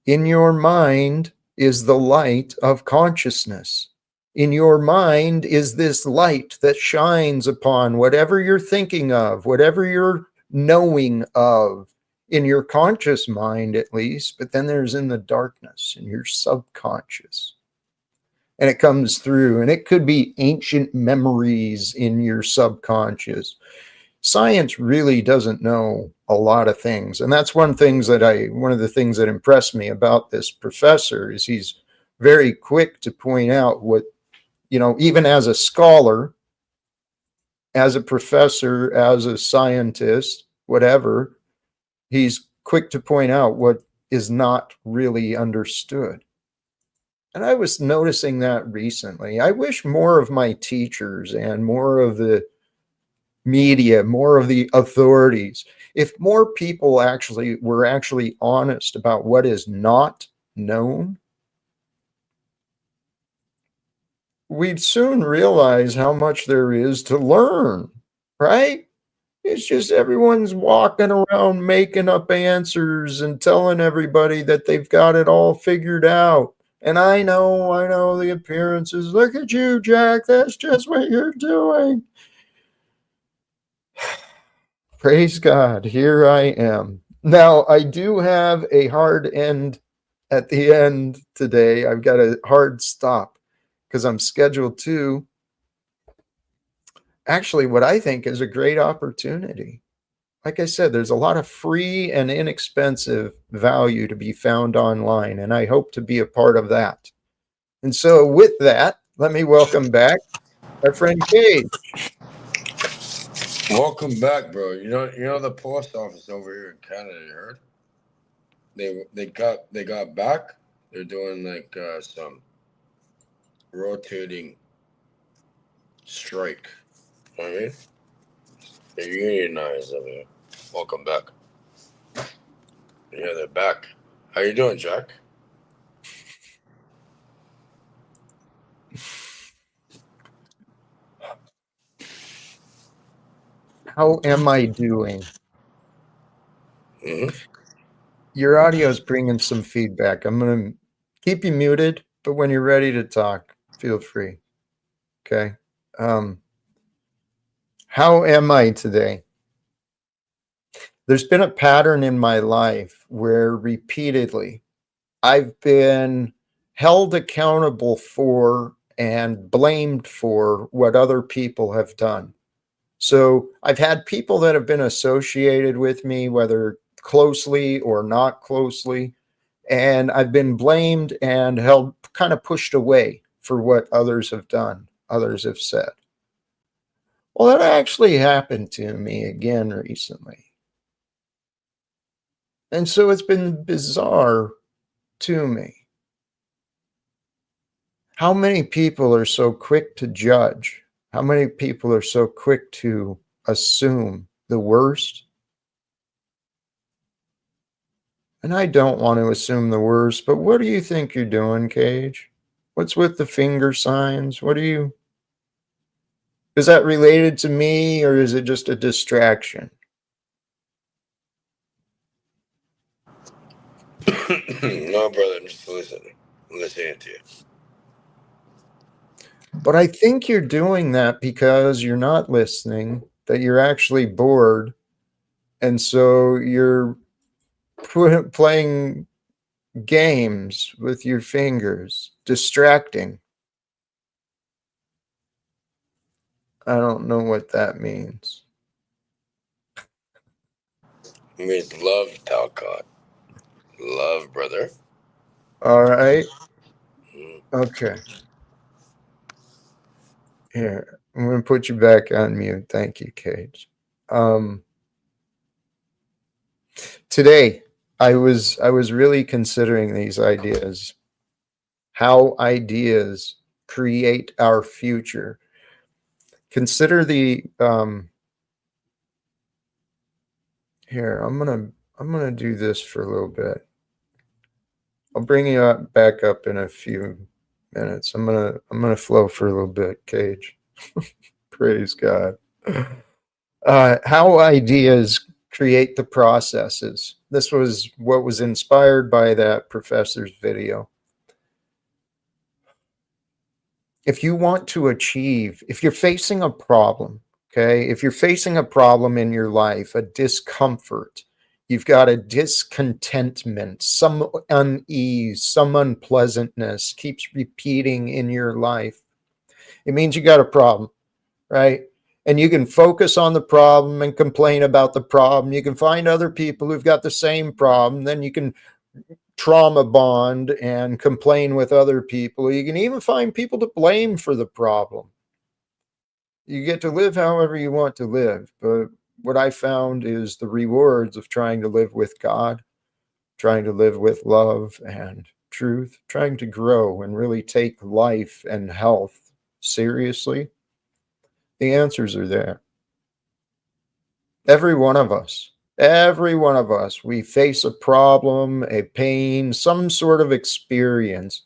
In your mind is the light of consciousness. In your mind is this light that shines upon whatever you're thinking of, whatever you're knowing of, in your conscious mind at least, but then there's in the darkness, in your subconscious. And it comes through, and it could be ancient memories in your subconscious. Science really doesn't know a lot of things, and that's one of the things that impressed me about this professor is he's very quick to point out what, even as a scholar, as a professor, as a scientist, whatever, he's quick to point out what is not really understood. And I was noticing that recently. I wish more of my teachers and more of the media, more of the authorities, if more people were actually honest about what is not known, we'd soon realize how much there is to learn, right? It's just everyone's walking around making up answers and telling everybody that they've got it all figured out. And I know the appearances. Look at you, Jack. That's just what you're doing. Praise God. Here I am. Now, I do have a hard end at the end today. I've got a hard stop because I'm scheduled to actually what I think is a great opportunity. Like I said, there's a lot of free and inexpensive value to be found online, and I hope to be a part of that. And so, with that, let me welcome back our friend Cade. Welcome back, bro. You know the post office over here in Canada. You heard? They got back. They're doing like some rotating strike. You know what I mean, they're unionized over here. Welcome back. Yeah, they're back. How you doing, Jack? How am I doing? Mm-hmm. Your audio is bringing some feedback. I'm going to keep you muted, but when you're ready to talk, feel free. Okay. Um, how am I today? There's been a pattern in my life where repeatedly I've been held accountable for and blamed for what other people have done. So I've had people that have been associated with me, whether closely or not closely, and I've been blamed and held kind of pushed away for what others have done, others have said. Well, that actually happened to me again recently. And so it's been bizarre to me. How many people are so quick to judge? How many people are so quick to assume the worst? And I don't want to assume the worst, but what do you think you're doing, Cage? What's with the finger signs? Is that related to me or is it just a distraction? No, brother, I'm just listening. I'm listening to you. But I think you're doing that because you're not listening, that you're actually bored. And so you're playing games with your fingers, distracting. I don't know what that means. It means love, Talcott. Love, brother. All right. Mm. Okay. Here, I'm going to put you back on mute. Thank you, Cage. Today, I was really considering these ideas, how ideas create our future. Consider the here. I'm gonna do this for a little bit. I'll bring you back up in a few minutes. I'm gonna flow for a little bit, Cage. Praise God. How ideas create the processes. This was what was inspired by that professor's video. If you want to achieve, if you're facing a problem, okay, if you're facing a problem in your life, a discomfort, you've got a discontentment, some unease, some unpleasantness keeps repeating in your life, it means you got a problem, right? And you can focus on the problem and complain about the problem. You can find other people who've got the same problem. Then you can trauma bond and complain with other people. You can even find people to blame for the problem. You get to live however you want to live. But what I found is the rewards of trying to live with God, trying to live with love and truth, trying to grow and really take life and health seriously. The answers are there. Every one of us, we face a problem, a pain, some sort of experience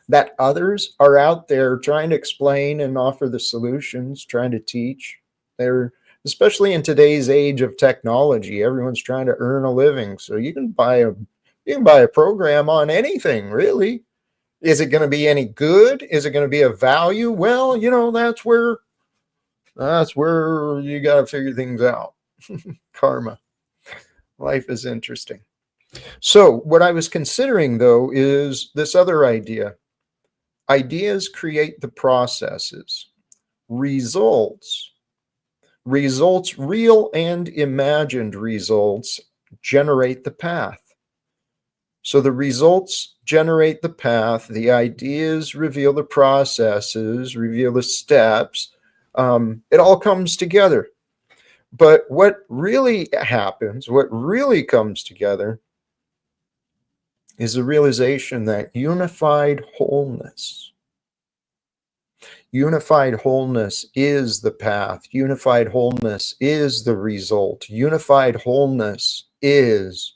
that others are out there trying to explain and offer the solutions, trying to teach. They're, especially in today's age of technology, everyone's trying to earn a living. So you can buy a program on anything, really. Is it going to be any good? Is it going to be of value? Well, that's where you got to figure things out. Karma. Life is interesting. So, what I was considering though is this other idea. Ideas create the processes. Results, real and imagined results, generate the path. So, the results generate the path. The ideas reveal the processes, reveal the steps. It all comes together. But what really happens, what really comes together, is the realization that unified wholeness is the path. Unified wholeness is the result. Unified wholeness is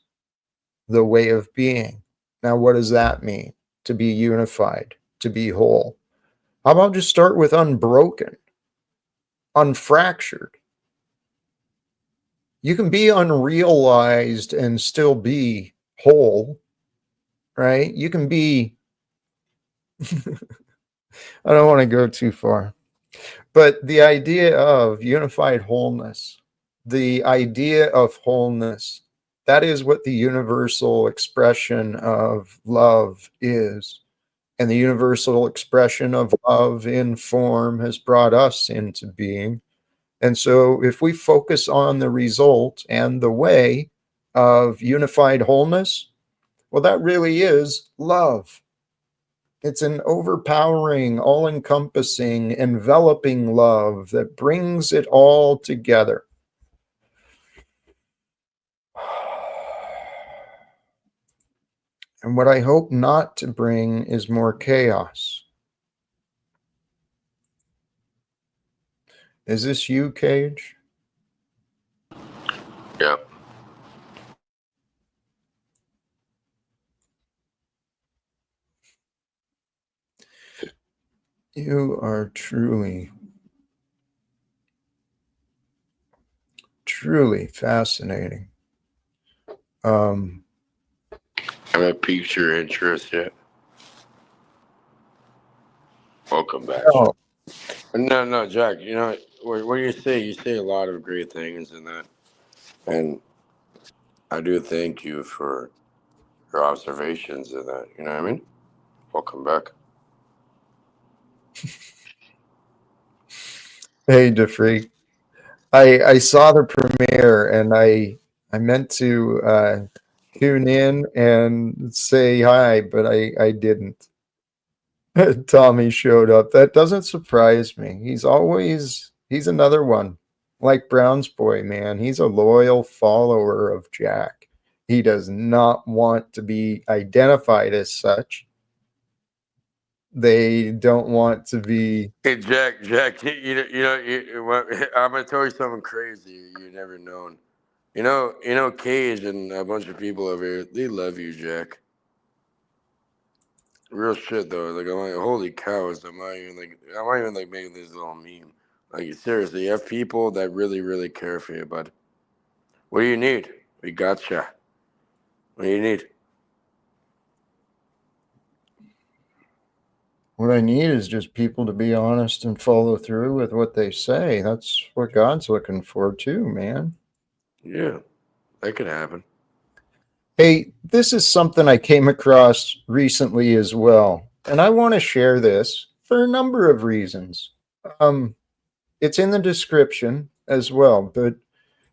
the way of being. Now, what does that mean? To be unified, to be whole. How about just start with unbroken, unfractured? You can be unrealized and still be whole, right? You can be, I don't want to go too far, but the idea of unified wholeness, the idea of wholeness, that is what the universal expression of love is. And the universal expression of love in form has brought us into being. And so if we focus on the result and the way of unified wholeness, well, that really is love. It's an overpowering, all encompassing, enveloping love that brings it all together. And what I hope not to bring is more chaos. Is this you, Cage? Yeah. You are truly, truly fascinating. I'm a piqued your interest yet. Welcome back. Oh, No, Jack. You know what you say a lot of great things in that, and I do thank you for your observations in that. You know what I mean? Welcome back. Hey, DeFree. I saw the premiere and I meant to tune in and say hi, but I didn't. Tommy showed up. That doesn't surprise me. He's another one. Like Brown's boy, man. He's a loyal follower of Jack. He does not want to be identified as such. They don't want to be. Hey, Jack. I'm gonna tell you something crazy you never known. Cage and a bunch of people over here. They love you, Jack. Real shit though. Like I'm like, holy cows! I'm not even like making this little meme. Like seriously, you have people that really, really care for you, bud. What do you need? We gotcha. What do you need? What I need is just people to be honest and follow through with what they say. That's what God's looking for too, man. Yeah, that could happen. Hey, this is something I came across recently as well, and I want to share this for a number of reasons. It's in the description as well, but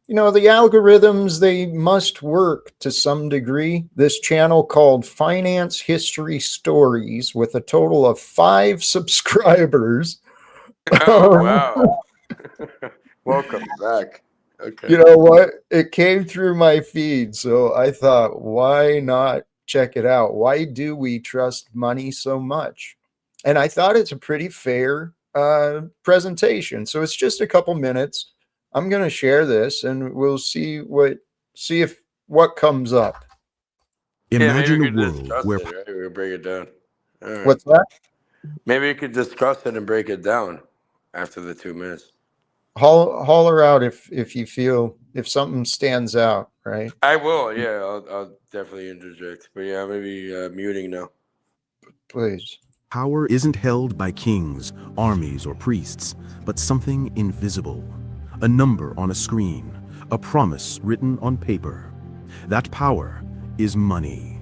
the algorithms, they must work to some degree. This channel called Finance History Stories with a total of 5 subscribers. Oh wow! Welcome back. Okay. You know what? It came through my feed, so I thought, why not check it out? Why do we trust money so much? And I thought it's a pretty fair presentation. So it's just a couple minutes. I'm going to share this, and we'll see if what comes up. Imagine a world where we'll break it down. Right. What's that? Maybe we could discuss it and break it down after the 2 minutes. Holler out if you feel if something stands out, right? I will. Yeah, I'll definitely interject. But yeah, maybe muting now. Please. Power isn't held by kings, armies, or priests, but something invisible. A number on a screen, a promise written on paper. That power is money.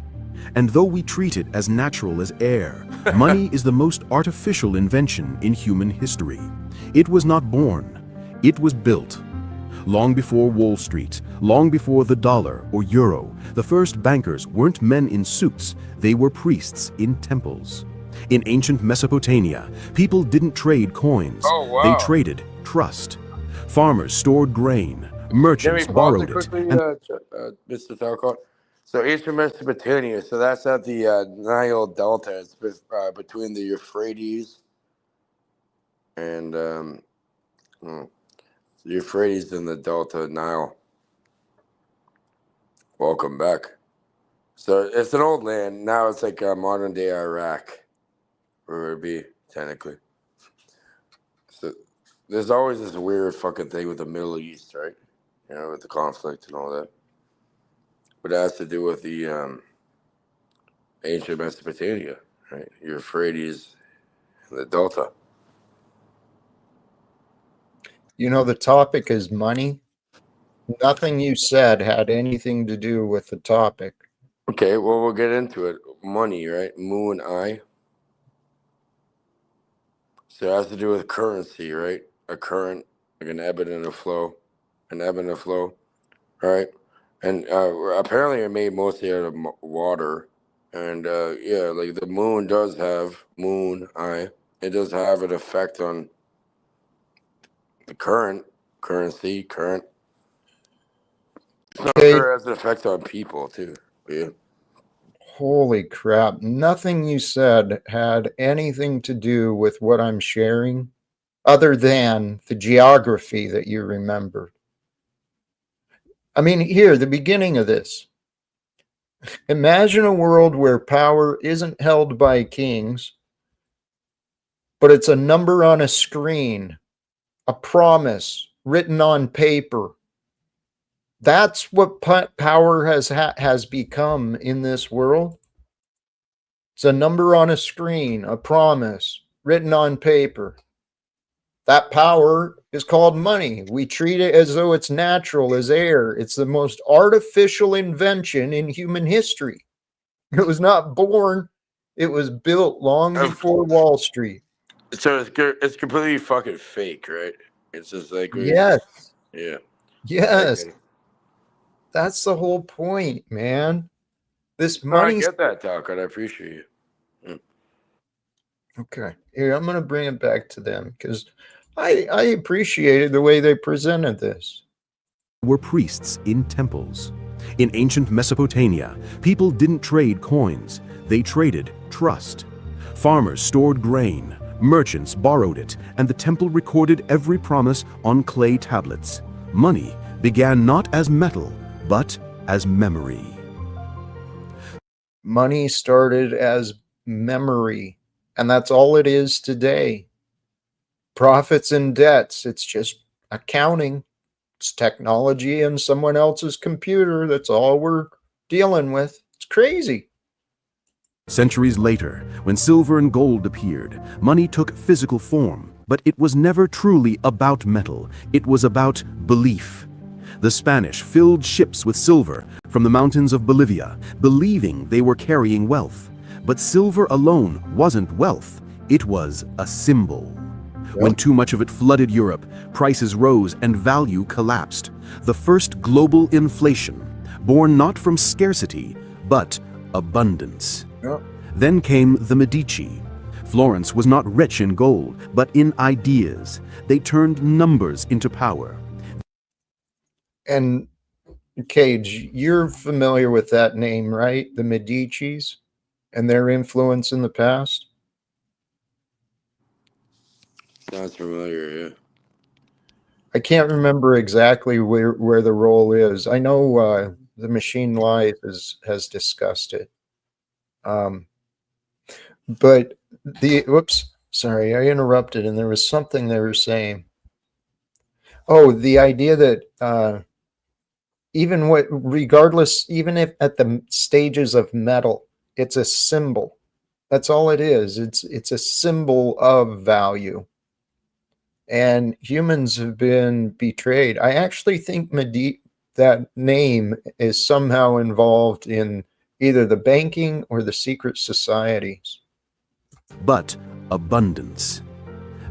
And though we treat it as natural as air, money is the most artificial invention in human history. It was not born, it was built. Long before Wall Street, long before the dollar or euro, the first bankers weren't men in suits, they were priests in temples. In ancient Mesopotamia, people didn't trade coins. Oh, wow. They traded trust. Farmers stored grain, merchants borrowed it. Mr. Talcott. So ancient Mesopotamia, so that's at the Nile Delta. It's between the Euphrates and the Euphrates and the Delta Nile. Welcome back. So it's an old land. Now it's like modern day Iraq, where it would be technically. So there's always this weird fucking thing with the Middle East, right? With the conflict and all that. But it has to do with the ancient Mesopotamia, right? Euphrates and the Delta. The topic is money. Nothing you said had anything to do with the topic. Okay, well, we'll get into it. Money, right? Mu and I. So it has to do with currency, right? A current, like an ebb and a flow. An ebb and a flow, right? And apparently it made mostly out of water. And yeah, like the moon does have eye. It does have an effect on the currency. So I'm sure it has an effect on people too. Yeah. Holy crap. Nothing you said had anything to do with what I'm sharing other than the geography that you remembered. I mean, here, the beginning of this. Imagine a world where power isn't held by kings, but it's a number on a screen, a promise written on paper. That's what power has become in this world. It's a number on a screen, a promise written on paper. That power is called money. We treat it as though it's natural as air. It's the most artificial invention in human history. It was not born, it was built long before Wall Street. So it's completely fucking fake, right? It's just like Yes. yeah. Yes. That's the whole point, man. This No, I money. get that, Talcott. I appreciate you. Okay. Here, I'm going to bring it back to them because I appreciated the way they presented this. Were priests in temples. In ancient Mesopotamia, people didn't trade coins, they traded trust. Farmers stored grain, merchants borrowed it, and the temple recorded every promise on clay tablets. Money began not as metal, but as memory. Money started as memory, and that's all it is today. Profits and debts, it's just accounting. It's technology and someone else's computer. That's all we're dealing with. It's crazy. Centuries later, when silver and gold appeared, money took physical form, but it was never truly about metal. It was about belief. The Spanish filled ships with silver from the mountains of Bolivia, believing they were carrying wealth. But silver alone wasn't wealth. It was a symbol. When too much of it flooded Europe, prices rose and value collapsed. The first global inflation, born not from scarcity, but abundance. Yep. Then came the Medici. Florence was not rich in gold, but in ideas. They turned numbers into power. And Cage, you're familiar with that name, right? The Medicis and their influence in the past? Sounds familiar, yeah. I can't remember exactly where the role is. I know the Machine Life has discussed it. But whoops, sorry, I interrupted, and there was something they were saying. Oh, the idea that even if at the stages of metal, it's a symbol. That's all it is. It's a symbol of value. And humans have been betrayed. I actually think that name is somehow involved in either the banking or the secret societies. But abundance.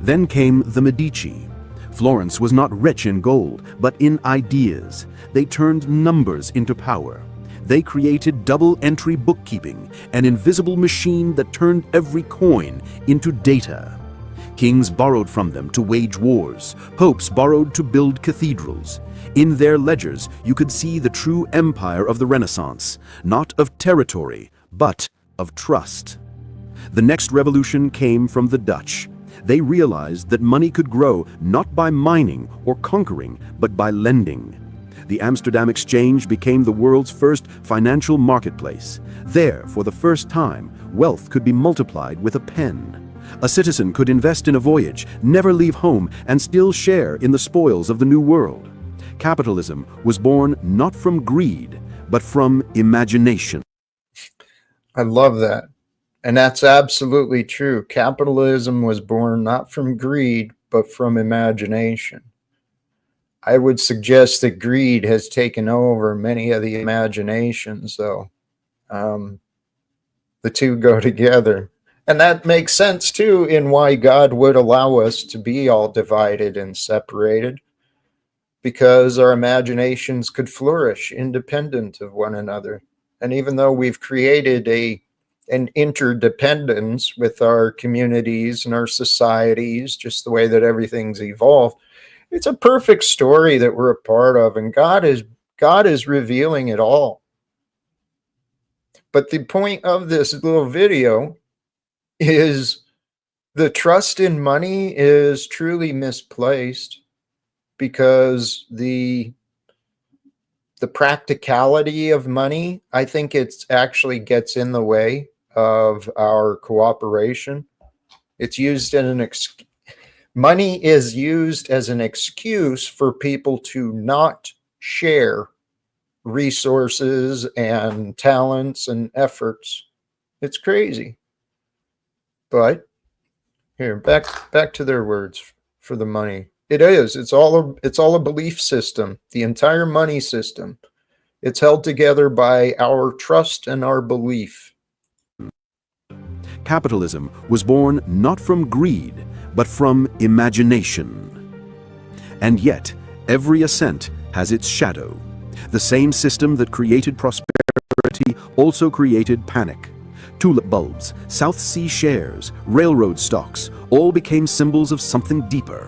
Then came the Medici. Florence was not rich in gold, but in ideas. They turned numbers into power. They created double-entry bookkeeping, an invisible machine that turned every coin into data. Kings borrowed from them to wage wars. Popes borrowed to build cathedrals. In their ledgers, you could see the true empire of the Renaissance, not of territory, but of trust. The next revolution came from the Dutch. They realized that money could grow not by mining or conquering, but by lending. The Amsterdam Exchange became the world's first financial marketplace. There, for the first time, wealth could be multiplied with a pen. A citizen could invest in a voyage, never leave home, and still share in the spoils of the new world. Capitalism was born not from greed, but from imagination. I love that. And that's absolutely true. Capitalism was born not from greed, but from imagination. I would suggest that greed has taken over many of the imaginations, though. The two go together. And that makes sense, too, in why God would allow us to be all divided and separated, because our imaginations could flourish independent of one another. And even though we've created an interdependence with our communities and our societies, just the way that everything's evolved, it's a perfect story that we're a part of, and God is revealing it all. But the point of this little video is the trust in money is truly misplaced, because the practicality of money, I think it's actually gets in the way of our cooperation. It's used as money is used as an excuse for people to not share resources and talents and efforts. It's crazy. But here, back to their words for the money. It is. It's all a belief system. The entire money system. It's held together by our trust and our belief. Capitalism was born not from greed, but from imagination. And yet, every ascent has its shadow. The same system that created prosperity also created panic. Tulip bulbs, South Sea shares, railroad stocks, all became symbols of something deeper.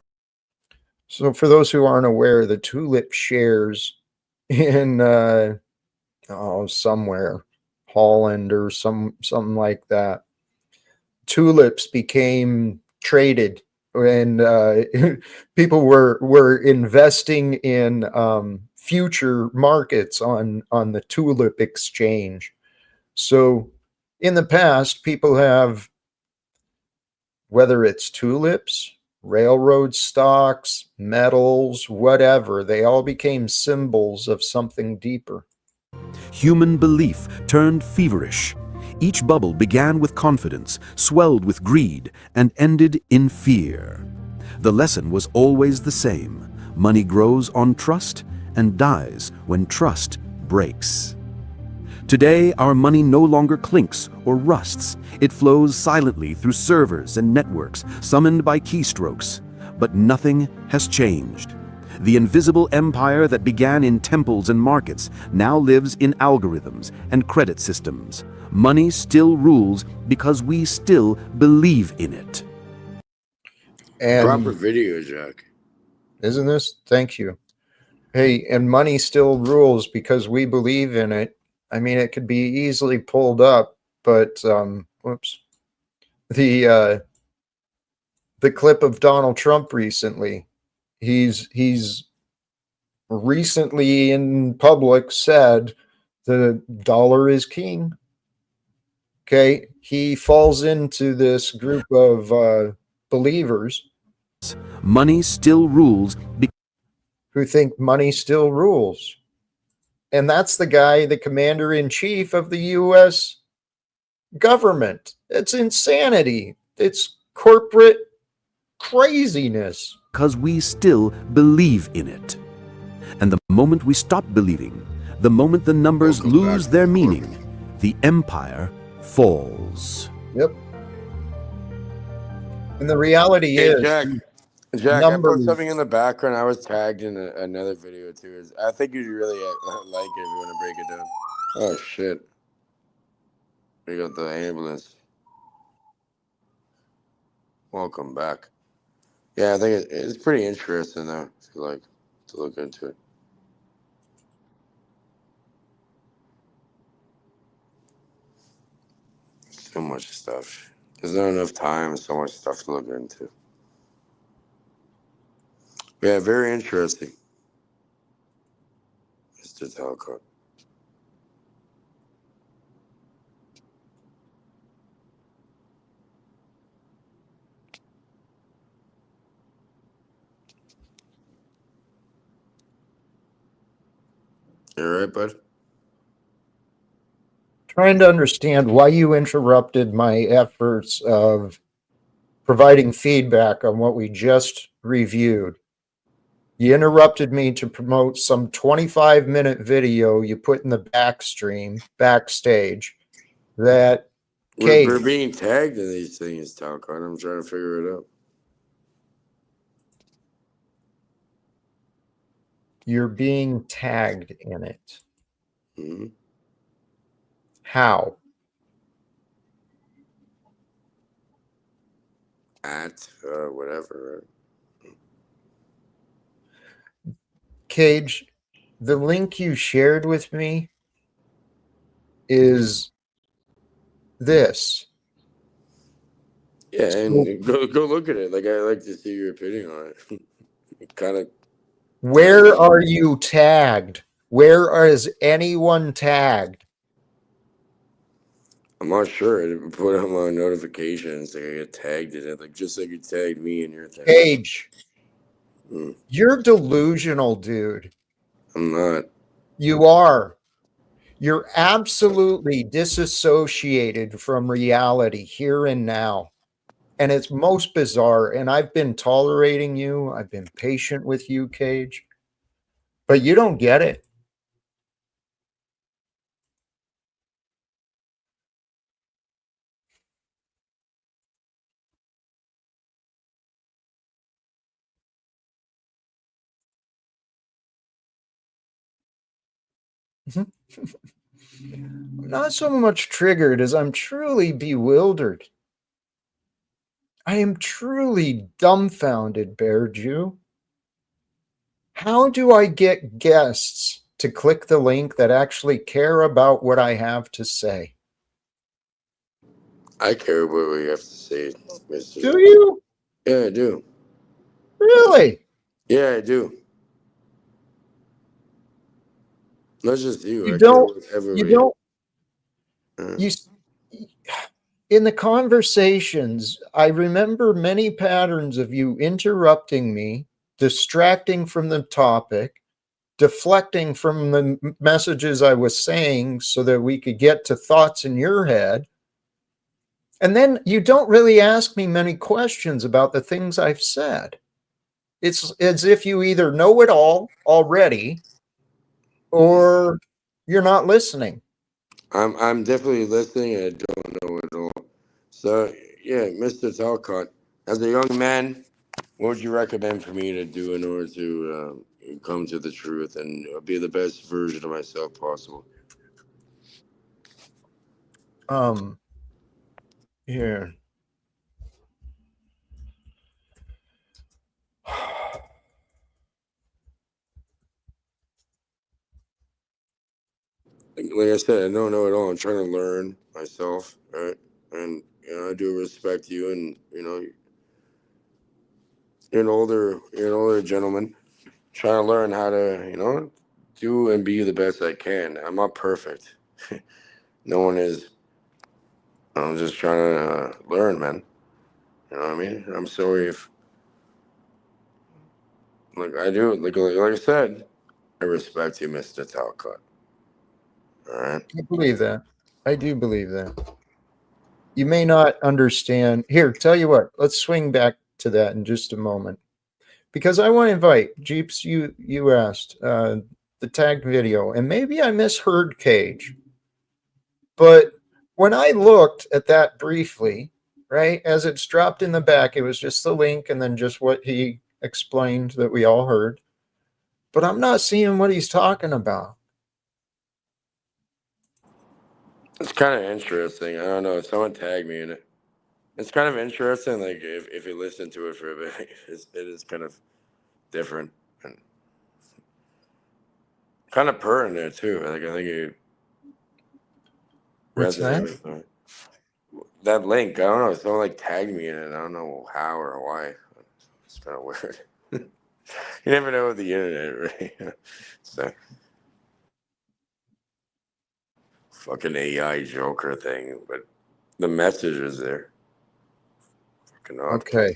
So for those who aren't aware, the tulip shares in somewhere, Holland or something like that, tulips became traded, and people were investing in future markets on the tulip exchange. So in the past, people have, whether it's tulips, railroad stocks, metals, whatever, they all became symbols of something deeper. Human belief turned feverish. Each bubble began with confidence, swelled with greed, and ended in fear. The lesson was always the same. Money grows on trust and dies when trust breaks. Today, our money no longer clinks or rusts. It flows silently through servers and networks, summoned by keystrokes. But nothing has changed. The invisible empire that began in temples and markets now lives in algorithms and credit systems. Money still rules because we still believe in it. And proper video, Jack. Isn't this? Thank you. Hey, and money still rules because we believe in it. I mean, it could be easily pulled up, but whoops. The clip of Donald Trump recently. He's recently in public said the dollar is king. Okay, he falls into this group of believers Money still rules who think money still rules. And that's the guy, the commander-in-chief of the U.S. government. It's insanity. It's corporate craziness. because we still believe in it. And the moment we stop believing, the moment the numbers lose their meaning, the empire falls. Yep. And the reality Hey, is, Jack, I numbers. put something in the background. I was tagged in another video too. I think you'd really like it if you want to break it down. Oh shit! We got the ambulance. Welcome back. Yeah, I think it's pretty interesting though. If you like to look into it. So much stuff. There's not enough time. So much stuff to look into. Yeah, very interesting, Mr. Talcott. You all right, bud? Trying to understand why you interrupted my efforts of providing feedback on what we just reviewed. You interrupted me to promote some 25-minute video you put in the backstage, that We're being tagged in these things, Talcott. I'm trying to figure it out. you're being tagged in it. Mm-hmm. How? At whatever. Cage, the link you shared with me is this. Yeah, and go look at it. Like, I like to see your opinion on it. Kind of. Where are you tagged? Where is anyone tagged? I'm not sure. I didn't put on my notifications. Like, I get tagged in it, like just like you tagged me in your thing. Cage, you're delusional, dude. I'm not. You are. You're absolutely disassociated from reality here and now. And it's most bizarre. And I've been tolerating you. I've been patient with you, Cage. But you don't get it. I'm not so much triggered as I'm truly bewildered. I am truly dumbfounded, Bear Jew. How do I get guests to click the link that actually care about what I have to say? I care what you have to say, Mister. Do you? Yeah, I do. Really? Yeah, I do. Not just you. You I care don't, what you everybody. don't, you, in the conversations, I remember many patterns of you interrupting me, distracting from the topic, deflecting from the messages I was saying so that we could get to thoughts in your head. And then you don't really ask me many questions about the things I've said. It's as if you either know it all already or you're not listening. I'm definitely listening. And I don't know it all. So yeah, Mister Talcott, as a young man, what would you recommend for me to do in order to come to the truth and be the best version of myself possible? Here. Like I said, I don't know it all. I'm trying to learn myself, right? And I do respect you, and you're an older gentleman trying to learn how to do and be the best I can. I'm not perfect. No one is. I'm just trying to learn, man. You know what I mean? I'm sorry if I do like I said, I respect you, Mr. Talcott. All right. I believe that. I do believe that. You may not understand. Here, tell you what, let's swing back to that in just a moment. Because I want to invite Jeeps, you asked the tagged video, and maybe I misheard Cage. But when I looked at that briefly, right, as it's dropped in the back, it was just the link and then just what he explained that we all heard. But I'm not seeing what he's talking about. It's kind of interesting. I don't know. Someone tagged me in it. It's kind of interesting. Like if you listen to it for a bit, it is kind of different and kind of pertinent too. Like I think you What's that? resonate with me. That link. I don't know. Someone like tagged me in it. I don't know how or why. It's kind of weird. You never know with the internet, right? So fucking AI Joker thing, but the message is there. Fucking odd. Okay.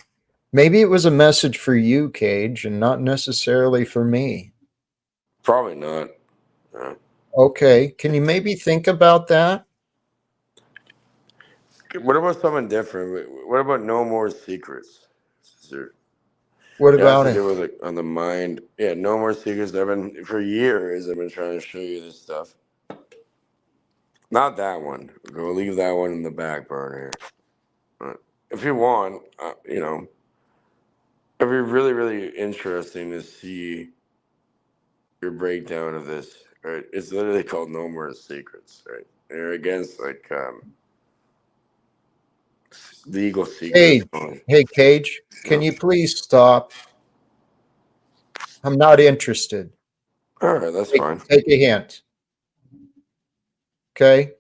Maybe it was a message for you, Cage, and not necessarily for me. Probably not. Okay. Can you maybe think about that? What about something different? What about no more secrets? What It has about to it? do with it on the mind. Yeah, no more secrets. I've been for years. I've been trying to show you this stuff. Not that one. Go leave that one in the back burner. If you want, it'd be really, really interesting to see your breakdown of this. Right? It's literally called No More Secrets. Right? They're against legal secrets. Cage. Hey, Cage, can you please stop? I'm not interested. All right, that's fine. Take a hint. Okay?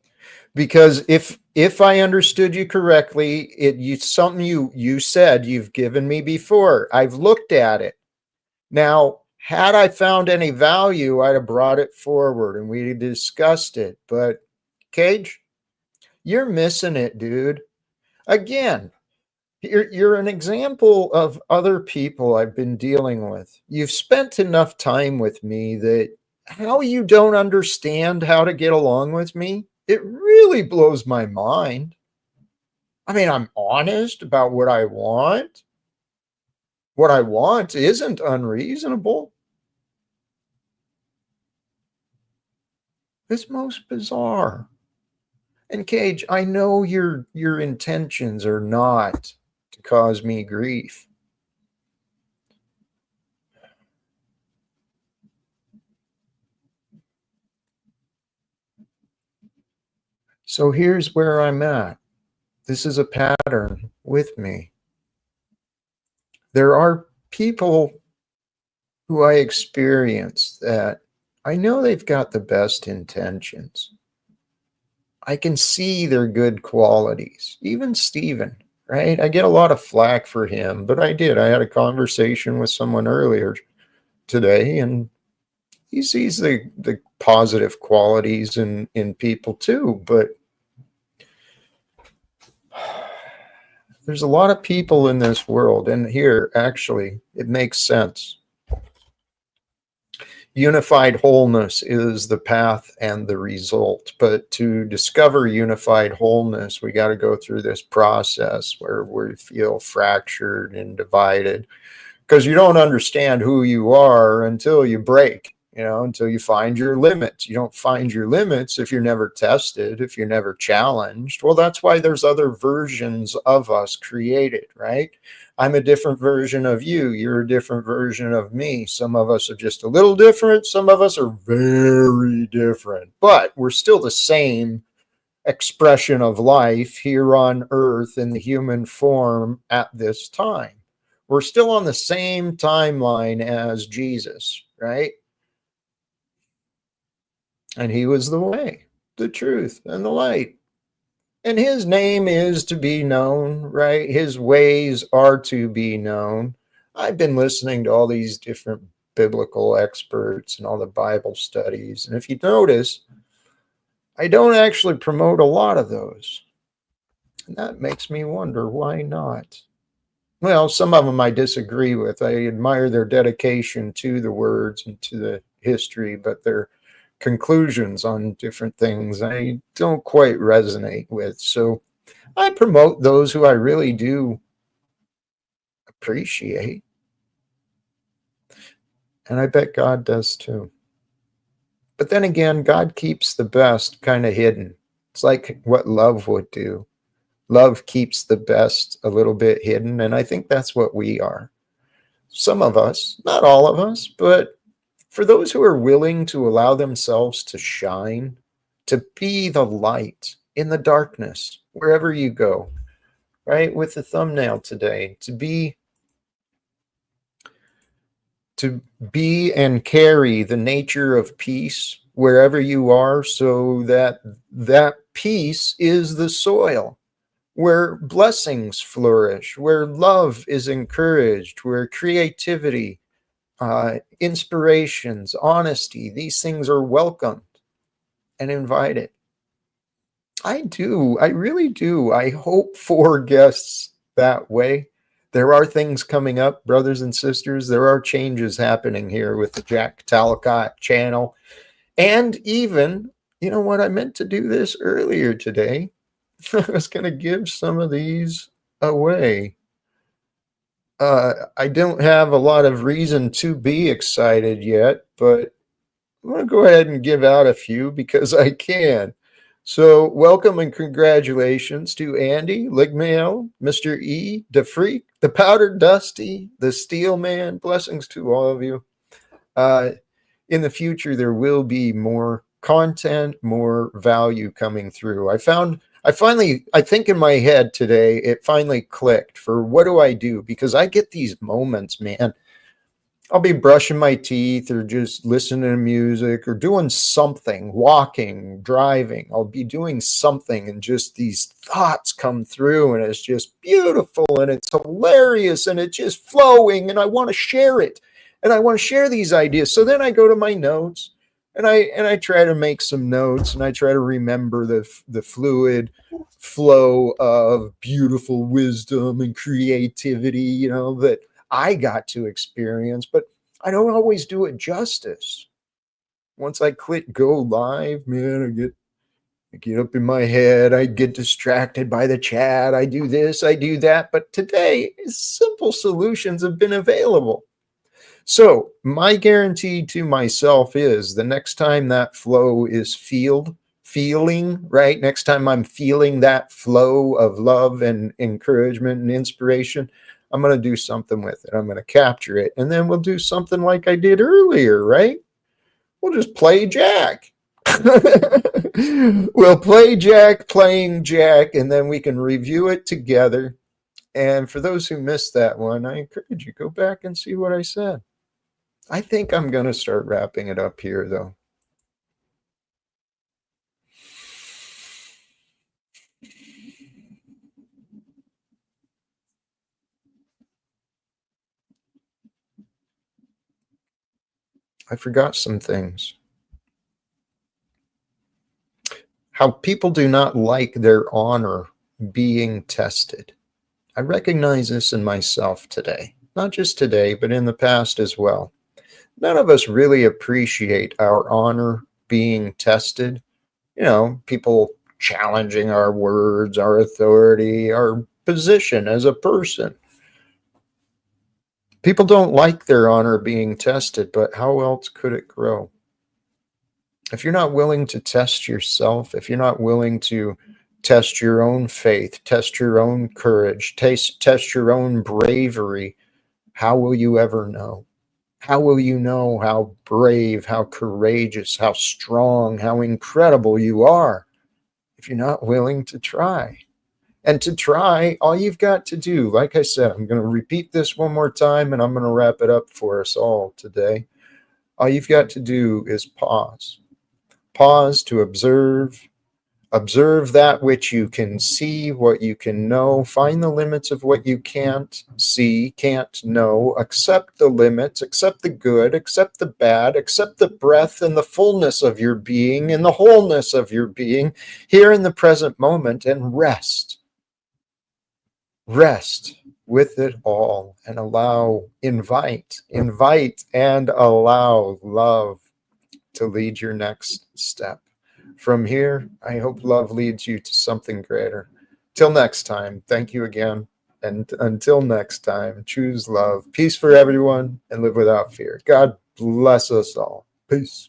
Because if I understood you correctly, something you said you've given me before. I've looked at it. Now, had I found any value, I'd have brought it forward and we discussed it. But Cage, you're missing it, dude. Again, you're an example of other people I've been dealing with. You've spent enough time with me that how you don't understand how to get along with me, it really blows my mind. I mean, I'm honest about what I want. What I want isn't unreasonable. It's most bizarre. And Cage, I know your intentions are not to cause me grief. So here's where I'm at. This is a pattern with me. There are people who I experience that I know they've got the best intentions. I can see their good qualities. Even Steven, right? I get a lot of flack for him, but I did. I had a conversation with someone earlier today, and he sees the positive qualities in people too. But there's a lot of people in this world, and here, actually, it makes sense. Unified wholeness is the path and the result. But to discover unified wholeness, we got to go through this process where we feel fractured and divided, because you don't understand who you are until you break, until you find your limits. You don't find your limits if you're never tested, if you're never challenged. Well, that's why there's other versions of us created, right? I'm a different version of you. You're a different version of me. Some of us are just a little different. Some of us are very different, but we're still the same expression of life here on earth in the human form at this time. We're still on the same timeline as Jesus, right? And he was the way, the truth, and the light. And his name is to be known, right? His ways are to be known. I've been listening to all these different biblical experts and all the Bible studies. And if you notice, I don't actually promote a lot of those. And that makes me wonder, why not? Well, some of them I disagree with. I admire their dedication to the words and to the history, but their conclusions on different things I don't quite resonate with. So I promote those who I really do appreciate. And I bet God does too. But then again, God keeps the best kind of hidden. It's like what love would do. Love keeps the best a little bit hidden. And I think that's what we are. Some of us, not all of us, but for those who are willing to allow themselves to shine, to be the light in the darkness, wherever you go, right? With the thumbnail today, to be and carry the nature of peace wherever you are, so that that peace is the soil where blessings flourish, where love is encouraged, where creativity, inspirations, honesty, these things are welcomed and invited. I really do. I hope for guests that way. There are things coming up, brothers and sisters. There are changes happening here with the Jack Talcott channel. And even, you know what, I meant to do this earlier today. I was going to give some of these away. I don't have a lot of reason to be excited yet, but I'm going to go ahead and give out a few because I can. So welcome and congratulations to Andy, Ligmail, Mr. E, the Freak, the Powdered Dusty, the Steel Man. Blessings to all of you. In the future, there will be more content, more value coming through. I think in my head today, it finally clicked for what do I do? Because I get these moments, man. I'll be brushing my teeth or just listening to music or doing something, walking, driving. I'll be doing something and just these thoughts come through and it's just beautiful and it's hilarious and it's just flowing and I want to share it and I want to share these ideas. So then I go to my notes and I try to make some notes and I try to remember the fluid flow of beautiful wisdom and creativity, that I got to experience, but I don't always do it justice. Once I click go live, man, I get, I get up in my head, I get distracted by the chat, I do this, I do that. But today, simple solutions have been available. So my guarantee to myself is the next time that flow is feeling, right? Next time I'm feeling that flow of love and encouragement and inspiration, I'm going to do something with it. I'm going to capture it. And then we'll do something like I did earlier, right? We'll just play Jack. We'll play Jack playing Jack, and then we can review it together. And for those who missed that one, I encourage you, go back and see what I said. I think I'm going to start wrapping it up here, though. I forgot some things. How people do not like their honor being tested. I recognize this in myself today. Not just today, but in the past as well. None of us really appreciate our honor being tested. You know, people challenging our words, our authority, our position as a person. People don't like their honor being tested, but how else could it grow? If you're not willing to test yourself, if you're not willing to test your own faith, test your own courage, test your own bravery, how will you ever know? How will you know how brave, how courageous, how strong, how incredible you are if you're not willing to try? And to try, all you've got to do, like I said, I'm going to repeat this one more time and I'm going to wrap it up for us all today. All you've got to do is pause. Pause to observe that which you can see, what you can know, find the limits of what you can't see, can't know, accept the limits, accept the good, accept the bad, accept the breath and the fullness of your being and the wholeness of your being here in the present moment, and rest. Rest with it all and invite and allow love to lead your next step. From here, I hope love leads you to something greater. Till next time, thank you again. And until next time, choose love, peace for everyone, and live without fear. God bless us all. Peace.